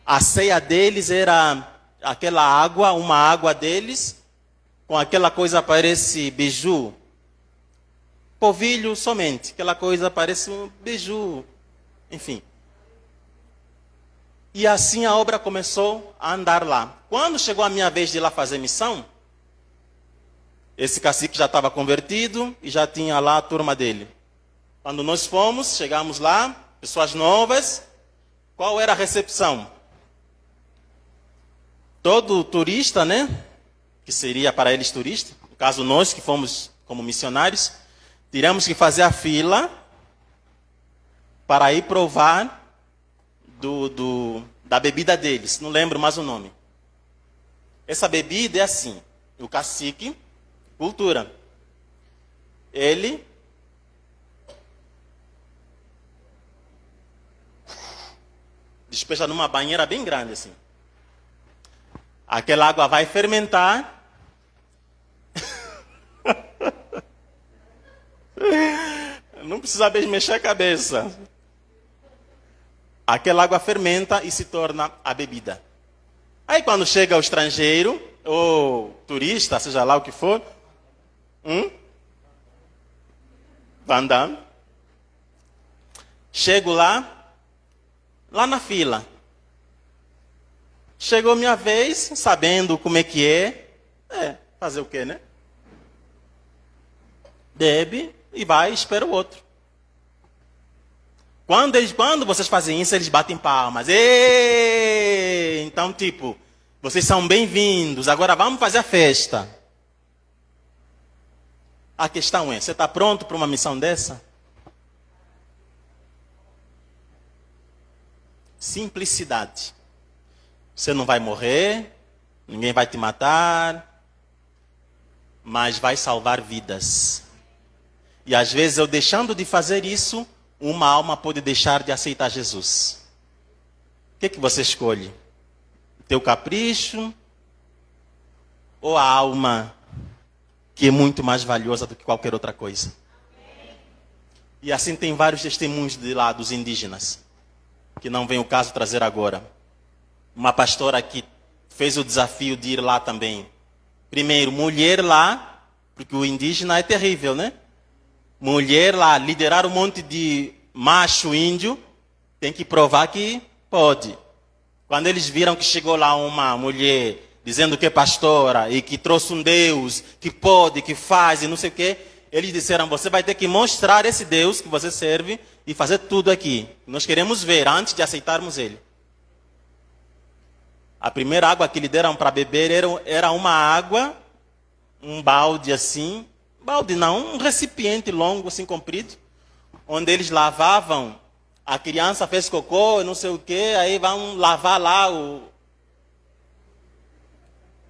A ceia deles era aquela água, uma água deles, com aquela coisa parece beiju. Polvilho somente. Aquela coisa parece um beiju. Enfim. E assim a obra começou a andar lá. Quando chegou a minha vez de ir lá fazer missão, Esse cacique já estava convertido e já tinha lá a turma dele. Quando nós fomos, chegamos lá, pessoas novas, qual era a recepção? Todo turista, né? Que seria para eles turista, no caso nós que fomos como missionários, tivemos que fazer a fila para ir provar da bebida deles. Não lembro mais o nome. Essa bebida é assim, o cacique, cultura. Ele despeja numa banheira bem grande assim. Aquela água vai fermentar. Não precisa bem mexer a cabeça. Aquela água fermenta e se torna a bebida. Aí quando chega o estrangeiro, ou turista, seja lá o que for, Van Damme, chego lá na fila. Chegou minha vez, sabendo como é que é. Fazer o quê, né? Bebe e vai e espera o outro. Quando vocês fazem isso, eles batem palmas. Ei! Então, tipo, vocês são bem-vindos. Agora vamos fazer a festa. A questão é, você está pronto para uma missão dessa? Simplicidade. Você não vai morrer, ninguém vai te matar, mas vai salvar vidas. E às vezes eu deixando de fazer isso, uma alma pode deixar de aceitar Jesus. O que você escolhe? Teu capricho ou a alma que é muito mais valiosa do que qualquer outra coisa? E assim tem vários testemunhos de lá dos indígenas, que não vem o caso trazer agora. Uma pastora que fez o desafio de ir lá também. Primeiro, mulher lá, porque o indígena é terrível, né? Mulher lá, liderar um monte de macho índio, tem que provar que pode. Quando eles viram que chegou lá uma mulher dizendo que é pastora e que trouxe um Deus que pode, que faz e não sei o quê, eles disseram, você vai ter que mostrar esse Deus que você serve e fazer tudo aqui. Nós queremos ver antes de aceitarmos ele. A primeira água que lhe deram para beber era uma água, um balde assim, balde não, um recipiente longo assim, comprido, onde eles lavavam, a criança fez cocô, não sei o quê, aí vão lavar lá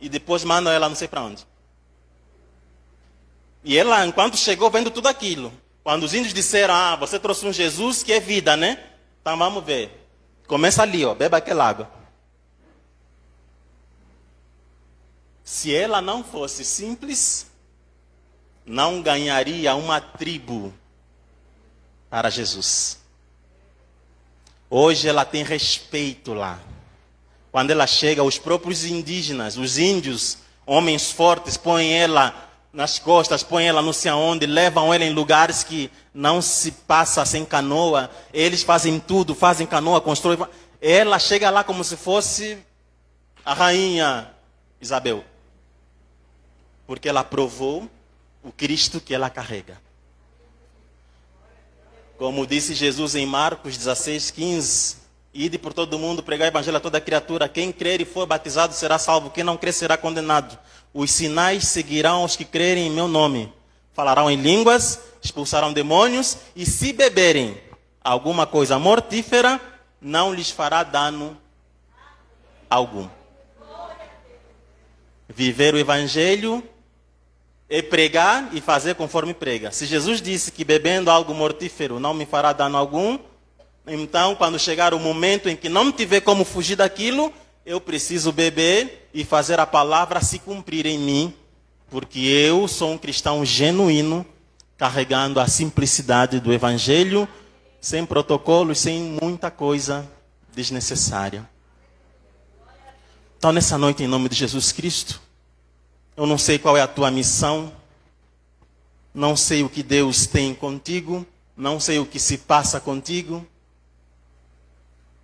e depois mandam ela não sei para onde. E ela, enquanto chegou, vendo tudo aquilo. Quando os índios disseram, você trouxe um Jesus que é vida, né? Então vamos ver. Começa ali, beba aquela água. Se ela não fosse simples, não ganharia uma tribo para Jesus. Hoje ela tem respeito lá. Quando ela chega, os próprios indígenas, os índios, homens fortes, põem ela nas costas, põem ela não sei aonde, levam ela em lugares que não se passa sem canoa. Eles fazem tudo, fazem canoa, constroem. Ela chega lá como se fosse a rainha Isabel. Porque ela provou o Cristo que ela carrega. Como disse Jesus em Marcos 16:15, ide por todo mundo, pregar o evangelho a toda criatura. Quem crer e for batizado será salvo, quem não crer será condenado. Os sinais seguirão os que crerem em meu nome. Falarão em línguas, expulsarão demônios, e se beberem alguma coisa mortífera, não lhes fará dano algum. Viver o evangelho é pregar e fazer conforme prega. Se Jesus disse que bebendo algo mortífero não me fará dano algum, então quando chegar o momento em que não tiver como fugir daquilo, eu preciso beber e fazer a palavra se cumprir em mim, porque eu sou um cristão genuíno, carregando a simplicidade do evangelho, sem protocolos, sem muita coisa desnecessária. Então nessa noite, em nome de Jesus Cristo, eu não sei qual é a tua missão, não sei o que Deus tem contigo, não sei o que se passa contigo,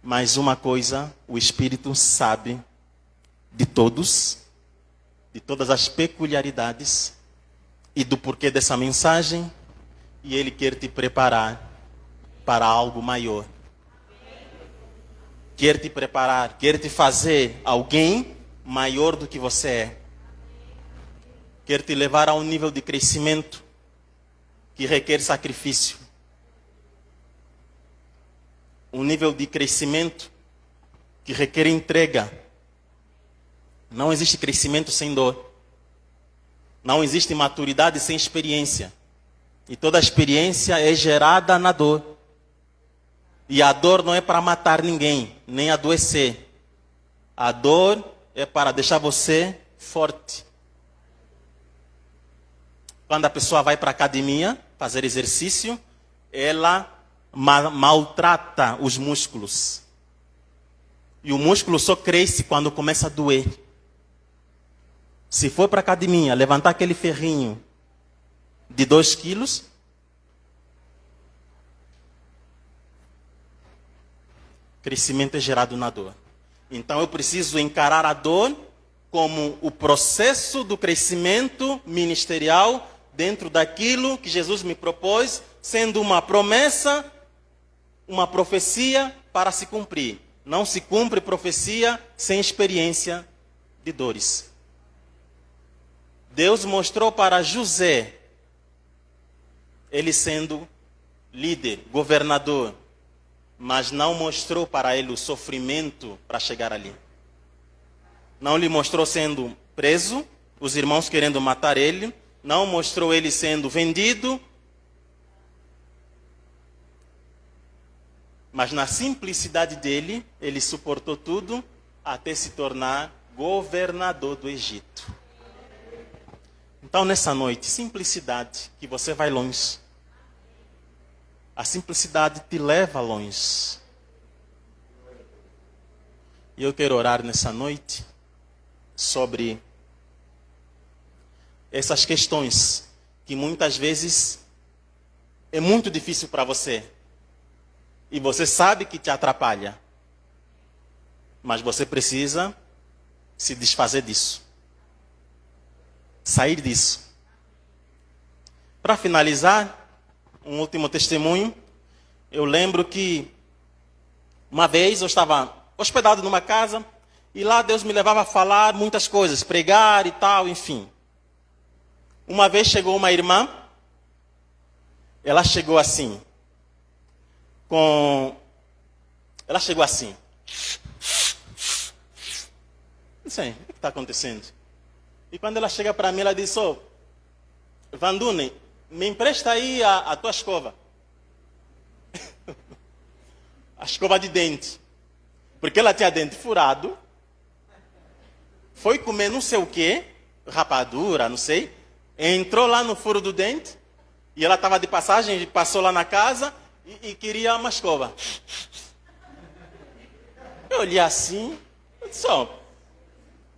mas uma coisa, o Espírito sabe de todos, de todas as peculiaridades, e do porquê dessa mensagem, e Ele quer te preparar para algo maior. Quer te preparar, quer te fazer alguém maior do que você é. Quer te levar a um nível de crescimento que requer sacrifício. Um nível de crescimento que requer entrega. Não existe crescimento sem dor. Não existe maturidade sem experiência. E toda experiência é gerada na dor. E a dor não é para matar ninguém, nem adoecer. A dor é para deixar você forte. Quando a pessoa vai para a academia fazer exercício, ela maltrata os músculos. E o músculo só cresce quando começa a doer. Se for para a academia, levantar aquele ferrinho de 2 quilos, crescimento é gerado na dor. Então eu preciso encarar a dor como o processo do crescimento ministerial dentro daquilo que Jesus me propôs, sendo uma promessa, uma profecia para se cumprir. Não se cumpre profecia sem experiência de dores. Deus mostrou para José, ele sendo líder, governador, mas não mostrou para ele o sofrimento para chegar ali. Não lhe mostrou sendo preso, os irmãos querendo matar ele, não mostrou ele sendo vendido, mas na simplicidade dele, ele suportou tudo até se tornar governador do Egito. Então, nessa noite, simplicidade, que você vai longe. A simplicidade te leva longe. E eu quero orar nessa noite sobre essas questões que muitas vezes é muito difícil para você. E você sabe que te atrapalha. Mas você precisa se desfazer disso. Sair disso. Para finalizar, um último testemunho. Eu lembro que uma vez eu estava hospedado numa casa e lá Deus me levava a falar muitas coisas, pregar e tal, enfim. Uma vez chegou uma irmã, ela chegou assim. Ela chegou assim. Não sei, o que está acontecendo? E quando ela chega para mim, ela diz, Vandune, me empresta aí a tua escova. A escova de dente. Porque ela tinha dente furado. Foi comer não sei o quê. Rapadura, não sei. Entrou lá no furo do dente. E ela estava de passagem, passou lá na casa e queria uma escova. Eu olhei assim.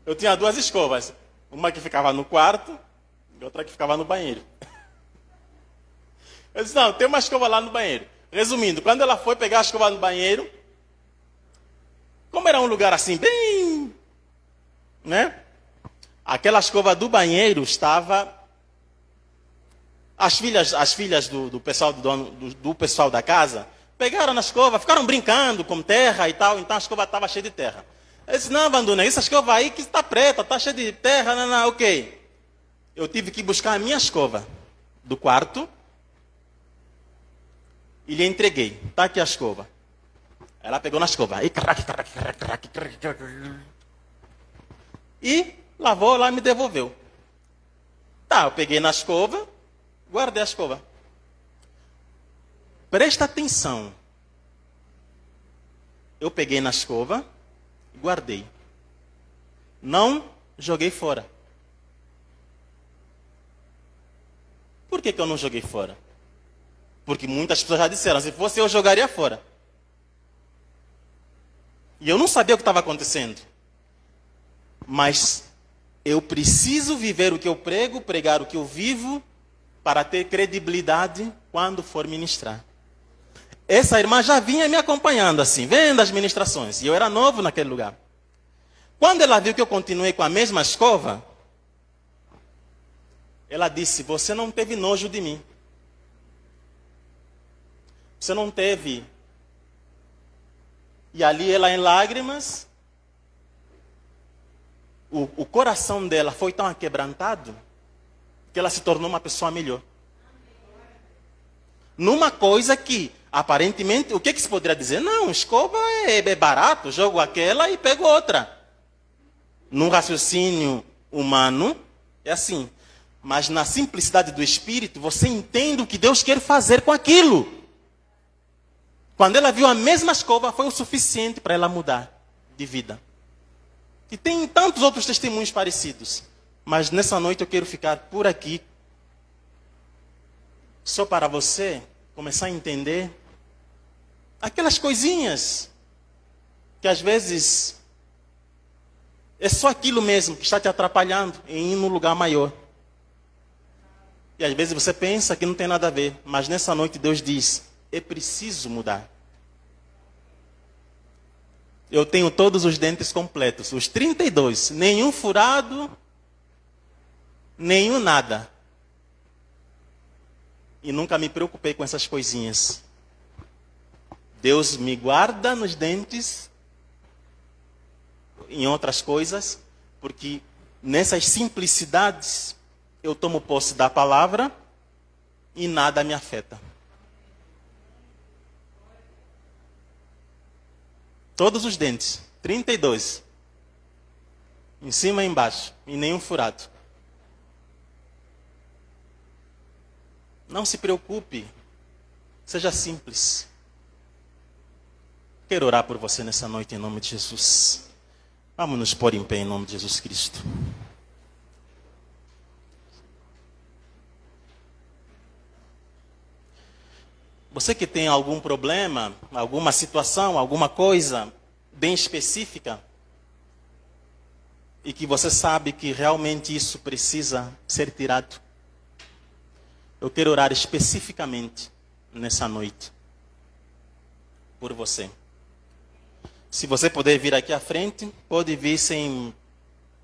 Eu tinha 2 escovas. Uma que ficava no quarto e outra que ficava no banheiro. Eu disse, não, tem uma escova lá no banheiro. Resumindo, quando ela foi pegar a escova no banheiro, como era um lugar assim, bem... né? Aquela escova do banheiro estava... As filhas do pessoal do pessoal da casa pegaram na escova, ficaram brincando com terra e tal, então a escova estava cheia de terra. Eu disse, não, Vanduna, essa escova aí que está preta, está cheia de terra, não, ok. Eu tive que buscar a minha escova do quarto e lhe entreguei. Está aqui a escova. Ela pegou na escova. E lavou lá e me devolveu. Tá, eu peguei na escova, guardei a escova. Presta atenção. Eu peguei na escova e guardei. Não joguei fora. Por que eu não joguei fora? Porque muitas pessoas já disseram, se fosse eu jogaria fora. E eu não sabia o que estava acontecendo. Mas eu preciso viver o que eu prego, pregar o que eu vivo, para ter credibilidade quando for ministrar. Essa irmã já vinha me acompanhando assim, vendo as ministrações. E eu era novo naquele lugar. Quando ela viu que eu continuei com a mesma escova, Ela disse: você não teve nojo de mim. Você não teve. E ali ela em lágrimas, o coração dela foi tão aquebrantado que ela se tornou uma pessoa melhor. Numa coisa que, aparentemente, o que se poderia dizer? Não, escova é barato, jogo aquela e pego outra. Num raciocínio humano, é assim. Mas na simplicidade do Espírito, você entende o que Deus quer fazer com aquilo. Quando ela viu a mesma escova, foi o suficiente para ela mudar de vida. E tem tantos outros testemunhos parecidos. Mas nessa noite eu quero ficar por aqui, só para você começar a entender aquelas coisinhas que às vezes é só aquilo mesmo que está te atrapalhando em ir num lugar maior. E às vezes você pensa que não tem nada a ver, mas nessa noite Deus diz: é preciso mudar. Eu tenho todos os dentes completos, os 32, nenhum furado, nenhum nada. E nunca me preocupei com essas coisinhas. Deus me guarda nos dentes, em outras coisas, porque nessas simplicidades eu tomo posse da palavra e nada me afeta. Todos os dentes, 32. Em cima e embaixo, e nenhum furado. Não se preocupe, seja simples. Quero orar por você nessa noite em nome de Jesus. Vamos nos pôr em pé em nome de Jesus Cristo. Você que tem algum problema, alguma situação, alguma coisa bem específica, e que você sabe que realmente isso precisa ser tirado, eu quero orar especificamente nessa noite por você. Se você puder vir aqui à frente, pode vir sem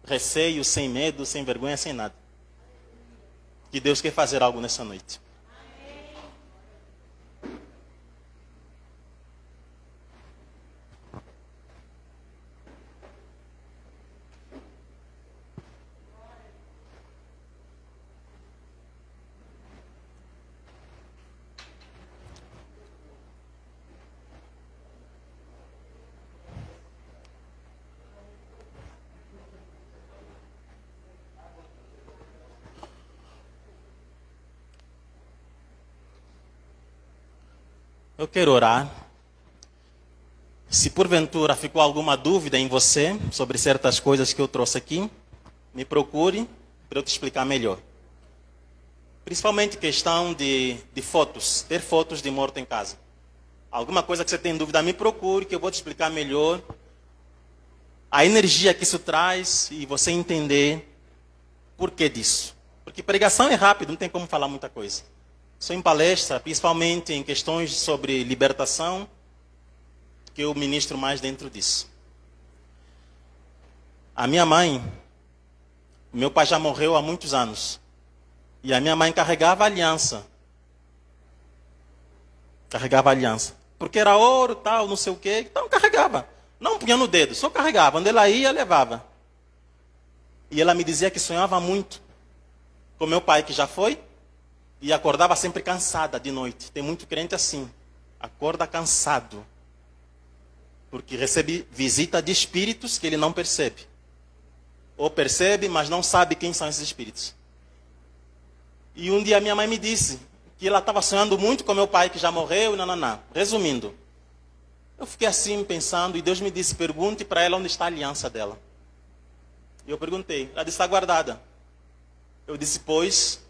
receio, sem medo, sem vergonha, sem nada. Que Deus quer fazer algo nessa noite. Eu quero orar. Se porventura ficou alguma dúvida em você sobre certas coisas que eu trouxe aqui, me procure para eu te explicar melhor. Principalmente questão de fotos, ter fotos de morto em casa. Alguma coisa que você tem dúvida, me procure que eu vou te explicar melhor a energia que isso traz e você entender por que disso. Porque pregação é rápido, não tem como falar muita coisa. Sou em palestra, principalmente em questões sobre libertação, que eu ministro mais dentro disso. A minha mãe, meu pai já morreu há muitos anos, e a minha mãe carregava aliança. Carregava aliança. Porque era ouro, tal, não sei o quê, então carregava. Não punha no dedo, só carregava. Onde ela ia, levava. E ela me dizia que sonhava muito com meu pai, que já foi, e acordava sempre cansada de noite. Tem muito crente assim, acorda cansado, porque recebe visita de espíritos que ele não percebe. Ou percebe, mas não sabe quem são esses espíritos. E um dia minha mãe me disse que ela estava sonhando muito com meu pai, que já morreu, e nananá. Resumindo, eu fiquei assim pensando, e Deus me disse: pergunte para ela onde está a aliança dela. E eu perguntei, ela disse: está guardada. Eu disse: pois,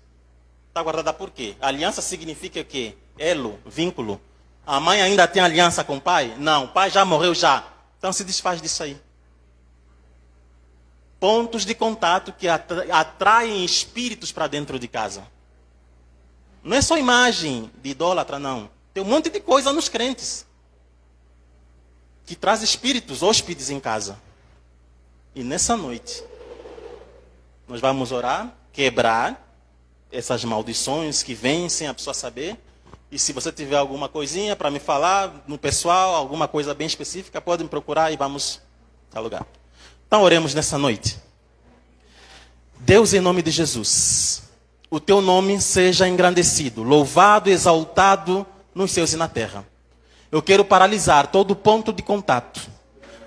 está guardada por quê? Aliança significa o quê? Elo, vínculo. A mãe ainda tem aliança com o pai? Não, o pai já morreu já. Então se desfaz disso aí. Pontos de contato que atraem espíritos para dentro de casa. Não é só imagem de idólatra, não. Tem um monte de coisa nos crentes que traz espíritos, hóspedes em casa. E nessa noite, nós vamos orar, quebrar essas maldições que vêm sem a pessoa saber. E se você tiver alguma coisinha para me falar no pessoal, alguma coisa bem específica, pode me procurar e vamos alugar. Então oremos nessa noite. Deus, em nome de Jesus, o teu nome seja engrandecido, louvado e exaltado nos céus e na terra. Eu quero paralisar todo ponto de contato,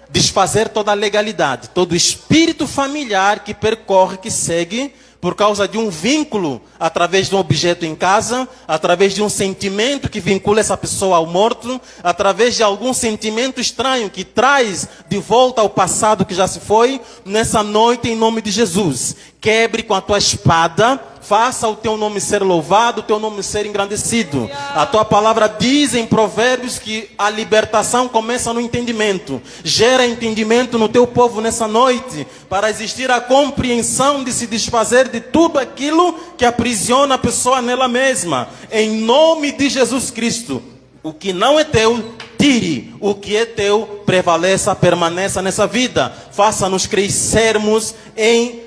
desfazer toda a legalidade, todo espírito familiar que percorre, que segue, por causa de um vínculo, através de um objeto em casa, através de um sentimento que vincula essa pessoa ao morto, através de algum sentimento estranho que traz de volta ao passado que já se foi, nessa noite, em nome de Jesus. Quebre com a tua espada, faça o teu nome ser louvado, o teu nome ser engrandecido. A tua palavra diz em Provérbios que a libertação começa no entendimento. Gera entendimento no teu povo nessa noite, para existir a compreensão de se desfazer de tudo aquilo que aprisiona a pessoa nela mesma. Em nome de Jesus Cristo. O que não é teu, tire. O que é teu, prevaleça, permaneça nessa vida. Faça-nos crescermos em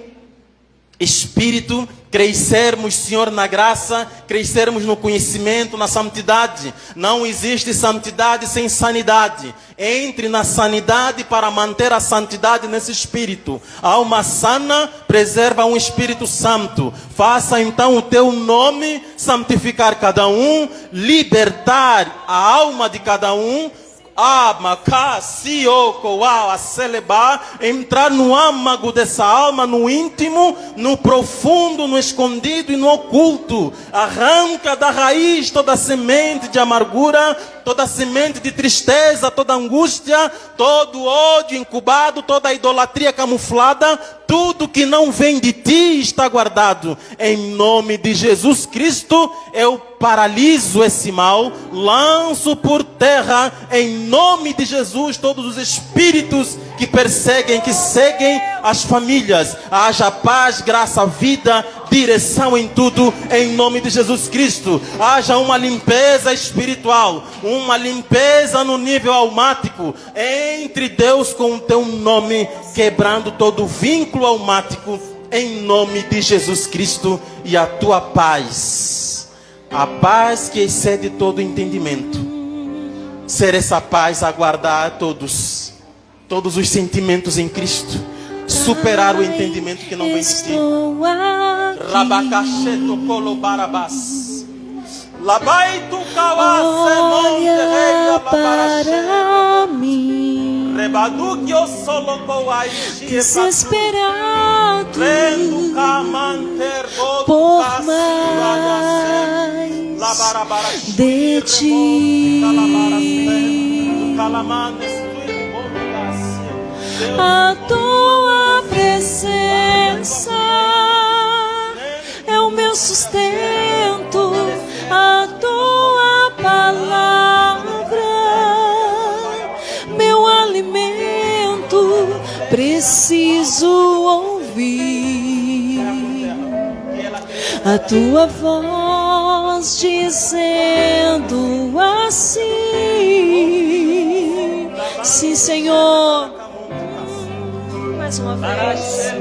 espírito, crescermos, Senhor, na graça, crescermos no conhecimento, na santidade. Não existe santidade sem sanidade. Entre na sanidade para manter a santidade nesse espírito. A alma sana preserva um espírito santo. Faça então o teu nome santificar cada um, libertar a alma de cada um, entrar no âmago dessa alma, no íntimo, no profundo, no escondido e no oculto. Arranca da raiz toda semente de amargura, toda semente de tristeza, toda angústia, todo ódio incubado, toda idolatria camuflada. Tudo que não vem de ti está guardado. Em nome de Jesus Cristo, eu paraliso esse mal, lanço por terra, em nome de Jesus, todos os espíritos que perseguem, que seguem as famílias. Haja paz, graça, vida, direção em tudo, em nome de Jesus Cristo. Haja uma limpeza espiritual, uma limpeza no nível almático, entre Deus com o teu nome, quebrando todo vínculo almático, em nome de Jesus Cristo. E a tua paz, a paz que excede todo entendimento, ser essa paz a guardar todos os sentimentos em Cristo, superar o entendimento que não vem de ti. Rabacacheto colobarabás, labaitu kawase monte para mim, rebadu que eu solo coai desesperado por mais de ti. A tua presença é o meu sustento, a tua palavra, meu alimento, preciso ouvir a tua voz dizendo assim: sim, Senhor. Mais uma vez.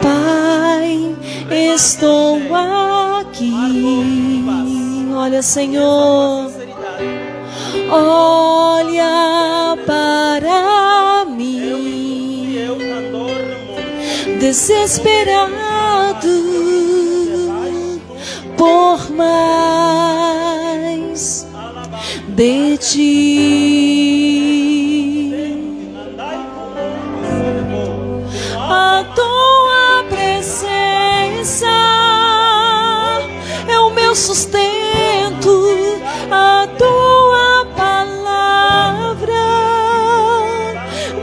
Pai, estou aqui. Olha, Senhor, olha para mim, desesperado por mais de ti. A tua presença é o meu sustento, a tua palavra,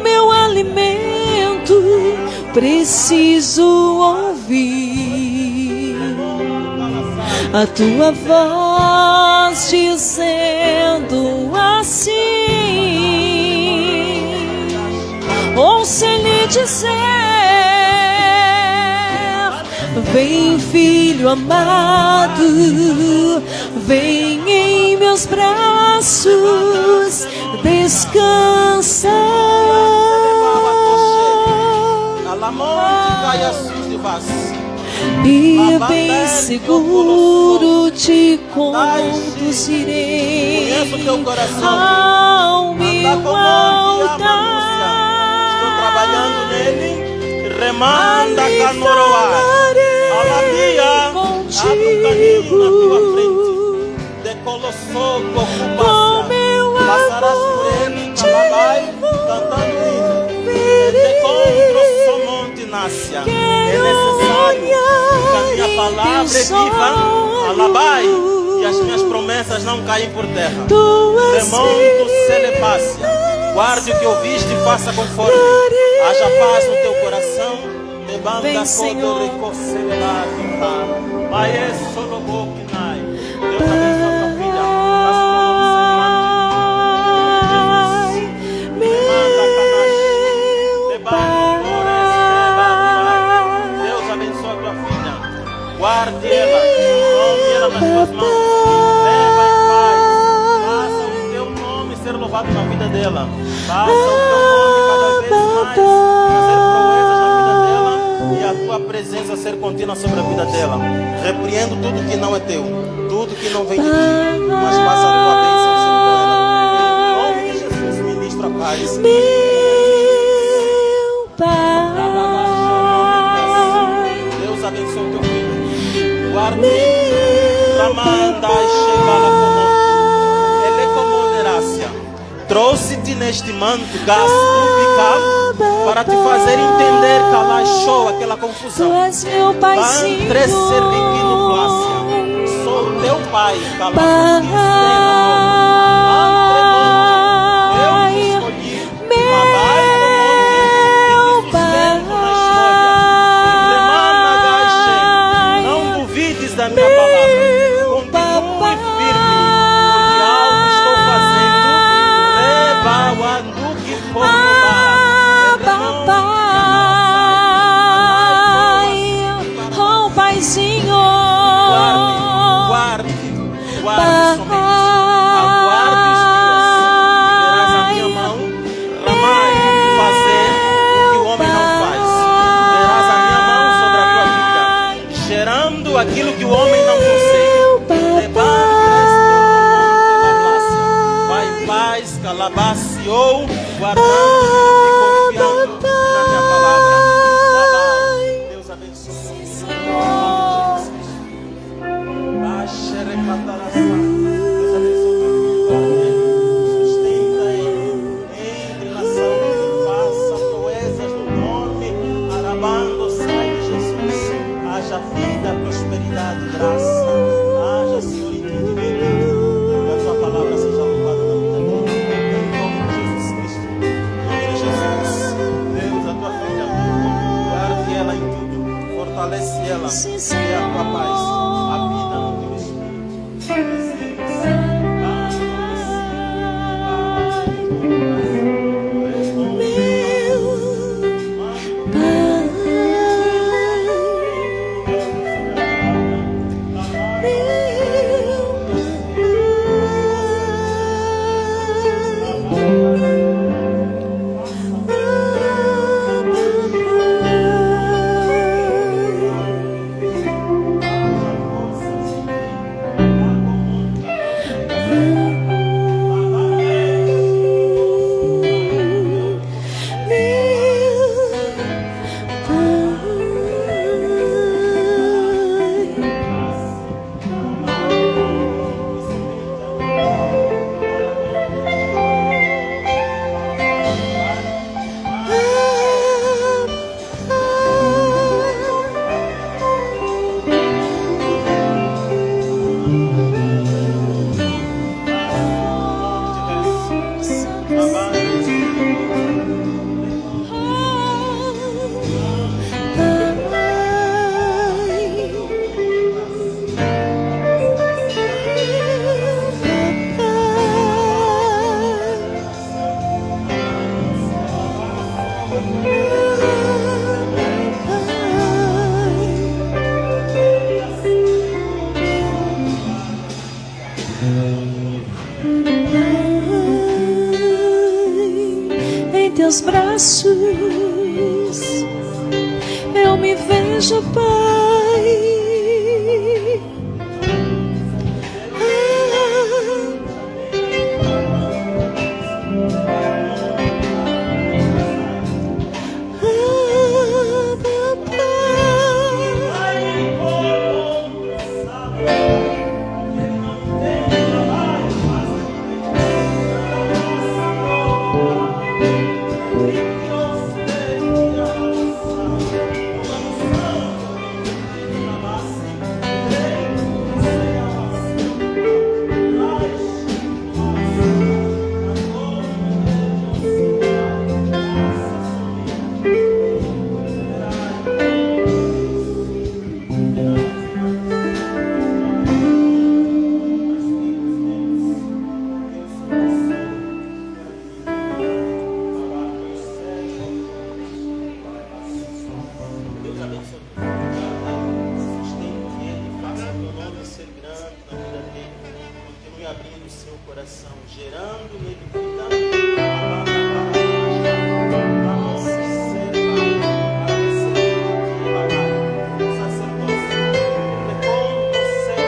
meu alimento, preciso ouvir a tua voz dizendo assim: ouça ele dizer: vem, filho amado, vem em meus braços, descansa. e bem seguro te conduzirei Conheço o teu coração. ao meu Estou altar. trabalhando nele. Remanda canoroa. Alabia. Abre um caminho na tua frente. Decolossou, ocupação. Passarás por ele, calabai, cantando hino. Encontro somente nácia. É necessário que a minha palavra é viva. Alabai. E as minhas promessas não caem por terra. Remonto celepácia. Guarde o que ouviste e faça conforme. Haja paz no teu coração. Vem, Senhor. Deus abençoe a tua filha. Deus abençoe a tua filha. Guarde ela. Tome ela nas tuas mãos. Leva em paz. Faça o teu nome ser louvado na vida dela. Faça o teu nome cada vez mais fazer proezas na vida dela e a tua presença ser contínua sobre a vida dela. Repreendo tudo que não é teu, tudo que não vem de ti, mas faça a tua bênção sobre ela. Em nome de Jesus, ministro a paz. Meu Pai, Deus abençoe o teu filho. Guarde, Ramanda e chega lá como ele é como Nerácia. Trouxe-te neste manto gasto para te fazer entender que ela achou aquela confusão. Tu és meu paizinho. Sou teu pai, Pai, não duvides da minha palavra. Continue firme, porque algo estou fazendo. Leva o anduque por paizinho. Guarde somente. Aguarde os dias. Verás a minha mão ramar fazer o que o homem não faz. Verás a minha mão sobre a tua vida, gerando aquilo que o homem não consegue. Vai em paz, calabaciou, guardando e confiando na minha palavra. Deus abençoe. Deus abençoe. Sustenta ele. Entre na saúde. Faça proezas no nome. Arabando, sai de Jesus. Haja vida, prosperidade, graça. Haja, Senhor, entendimento. Que a tua palavra seja louvada na vida dele. Em nome de Jesus Cristo. Em nome de Jesus. Deus, a tua filha. Guarde ela em tudo. Fortalece ela. E a tua paz. A vida no teu Em teus braços eu me vejo, Pai. gerando e edificando para você ser para receber o sacerdócio. Repondo o céu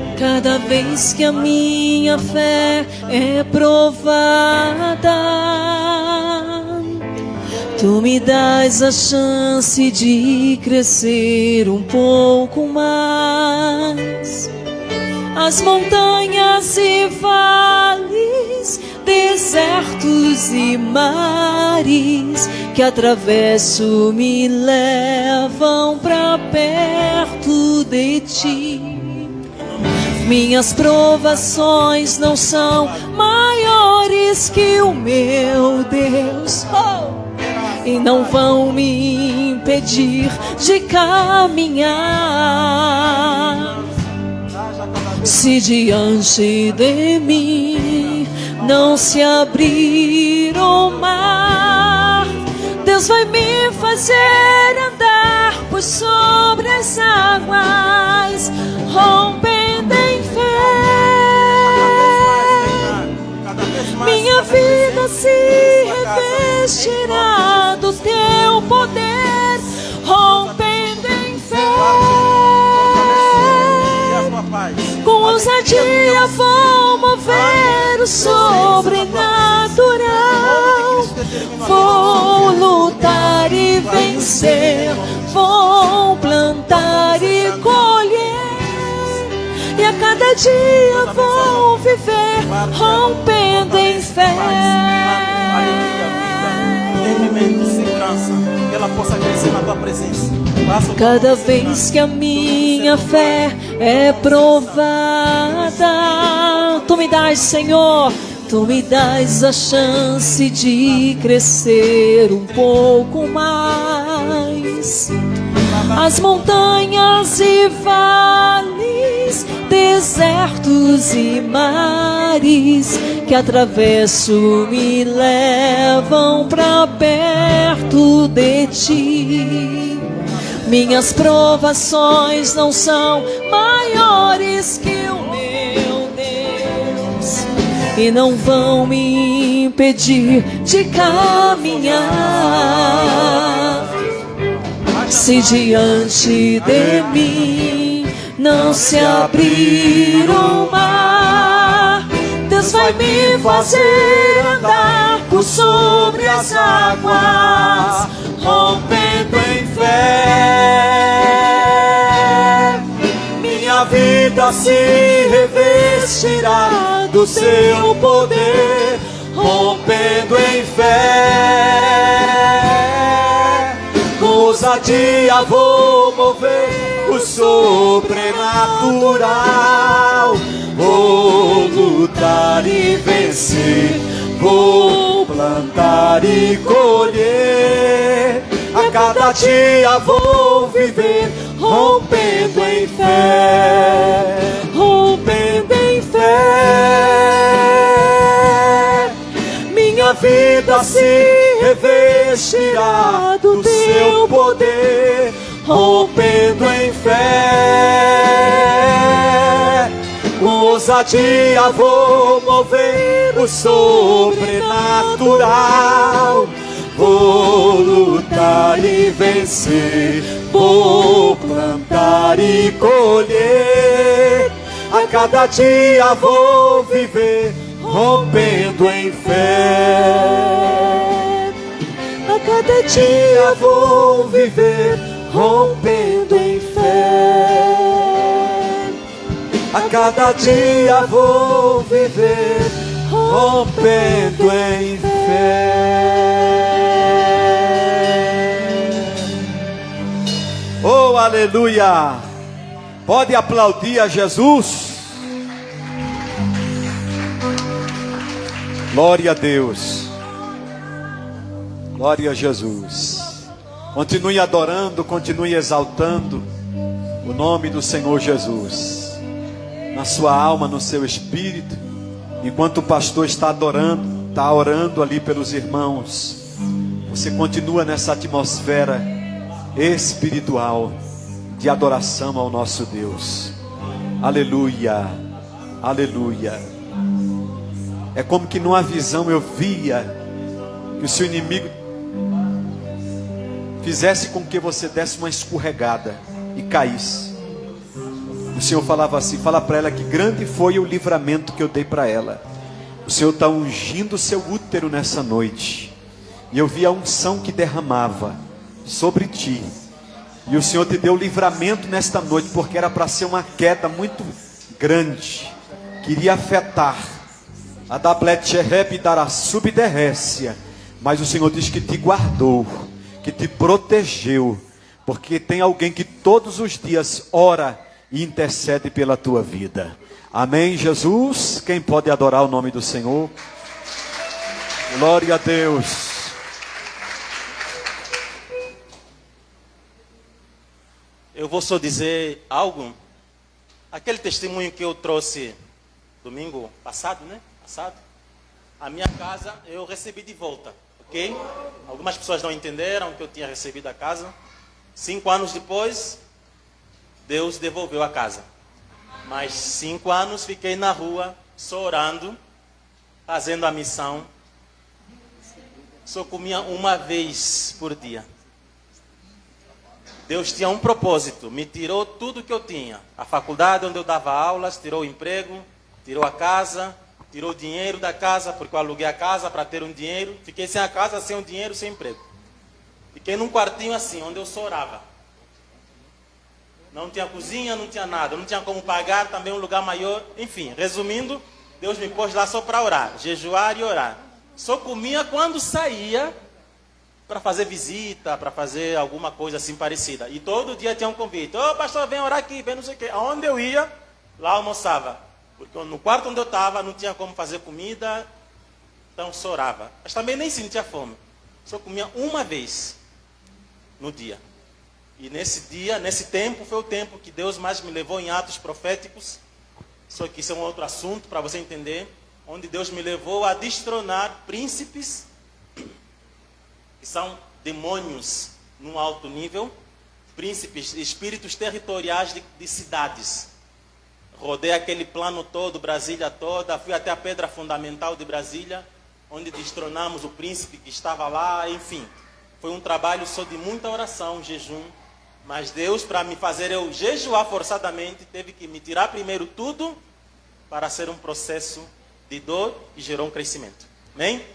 e cada vez que a minha fé é provada, tu me dás a chance de crescer um pouco mais. As montanhas e vales, desertos e mares que atravesso me levam pra perto de ti. Minhas provações não são maiores que o meu Deus, e não vão me impedir de caminhar. Se diante de mim não se abrir o mar, Deus vai me fazer andar por sobre as águas, rompendo em fé. Minha vida se revestirá do teu poder, rompendo em fé. Com ousadia vou mover o sobrenatural. Vou lutar e vencer, vou plantar e colher, e a cada dia vou viver rompendo em fé. Entendimento, segurança, que ela possa crescer na tua presença. Cada vez que a minha fé é provada, tu me dás, Senhor, tu me dás a chance de crescer um pouco mais. As montanhas e vales, desertos e mares que atravesso me levam pra perto de ti. Minhas provações não são maiores que o meu Deus, e não vão me impedir de caminhar. Se diante de mim não se abrir o mar, Deus vai me fazer andar por sobre as águas, rompendo em fé. Minha vida se revestirá do seu poder, rompendo em fé. Com ousadia vou mover o sobrenatural. Vou lutar e vencer, vou plantar e colher. A cada dia vou viver rompendo em fé, rompendo em fé. Minha vida se revestirá do teu poder, rompendo em fé. Com ousadia vou mover o sobrenatural. Vou lutar e vencer, vou plantar e colher. A cada dia vou viver rompendo em fé. A cada dia vou viver rompendo em fé. A cada dia vou viver rompendo em fé. Oh, aleluia! Pode aplaudir a Jesus. Glória a Deus. Glória a Jesus. Continue adorando, continue exaltando o nome do Senhor Jesus, na sua alma, no seu espírito. Enquanto o pastor está adorando, está orando ali pelos irmãos, você continua nessa atmosfera espiritual, de adoração ao nosso Deus. Aleluia, aleluia. É como que numa visão eu via que o seu inimigo fizesse com que você desse uma escorregada e caísse. O Senhor falava assim: fala para ela que grande foi o livramento que eu dei para ela. O Senhor está ungindo o seu útero nessa noite. E eu vi a unção que derramava sobre ti. E o Senhor te deu livramento nesta noite, porque era para ser uma queda muito grande, que iria afetar a Dablet-Shereb dará subderrécia. Mas o Senhor diz que te guardou, que te protegeu, porque tem alguém que todos os dias ora e intercede pela tua vida. Amém, Jesus? Quem pode adorar o nome do Senhor? Glória a Deus. Eu vou só dizer algo. Aquele testemunho que eu trouxe domingo passado, né? A minha casa eu recebi de volta, ok? Algumas pessoas não entenderam que eu tinha recebido a casa. 5 anos depois, Deus devolveu a casa. Mas 5 anos fiquei na rua, só orando, fazendo a missão. Só comia uma vez por dia. Deus tinha um propósito, me tirou tudo que eu tinha. A faculdade onde eu dava aulas, tirou o emprego, tirou a casa, tirou o dinheiro da casa, porque eu aluguei a casa para ter um dinheiro. Fiquei sem a casa, sem o dinheiro, sem emprego. Fiquei num quartinho assim, onde eu só orava. Não tinha cozinha, não tinha nada, não tinha como pagar também um lugar maior. Enfim, resumindo, Deus me pôs lá só para orar, jejuar e orar. Só comia quando saía para fazer visita, para fazer alguma coisa assim parecida. E todo dia tinha um convite. Ô, pastor, vem orar aqui, vem não sei o quê. Aonde eu ia, lá almoçava. Porque no quarto onde eu estava, não tinha como fazer comida, então só orava. Mas também nem sentia fome. Só comia uma vez no dia. E nesse tempo, foi o tempo que Deus mais me levou em atos proféticos. Só que isso é um outro assunto para você entender. Onde Deus me levou a destronar príncipes, que são demônios num alto nível, príncipes, espíritos territoriais de cidades. Rodei aquele plano todo, Brasília toda, fui até a pedra fundamental de Brasília, onde destronamos o príncipe que estava lá, enfim. Foi um trabalho só de muita oração, jejum, mas Deus, para me fazer eu jejuar forçadamente, teve que me tirar primeiro tudo, para ser um processo de dor que gerou um crescimento. Amém?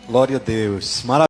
Glória a Deus. Maravilha.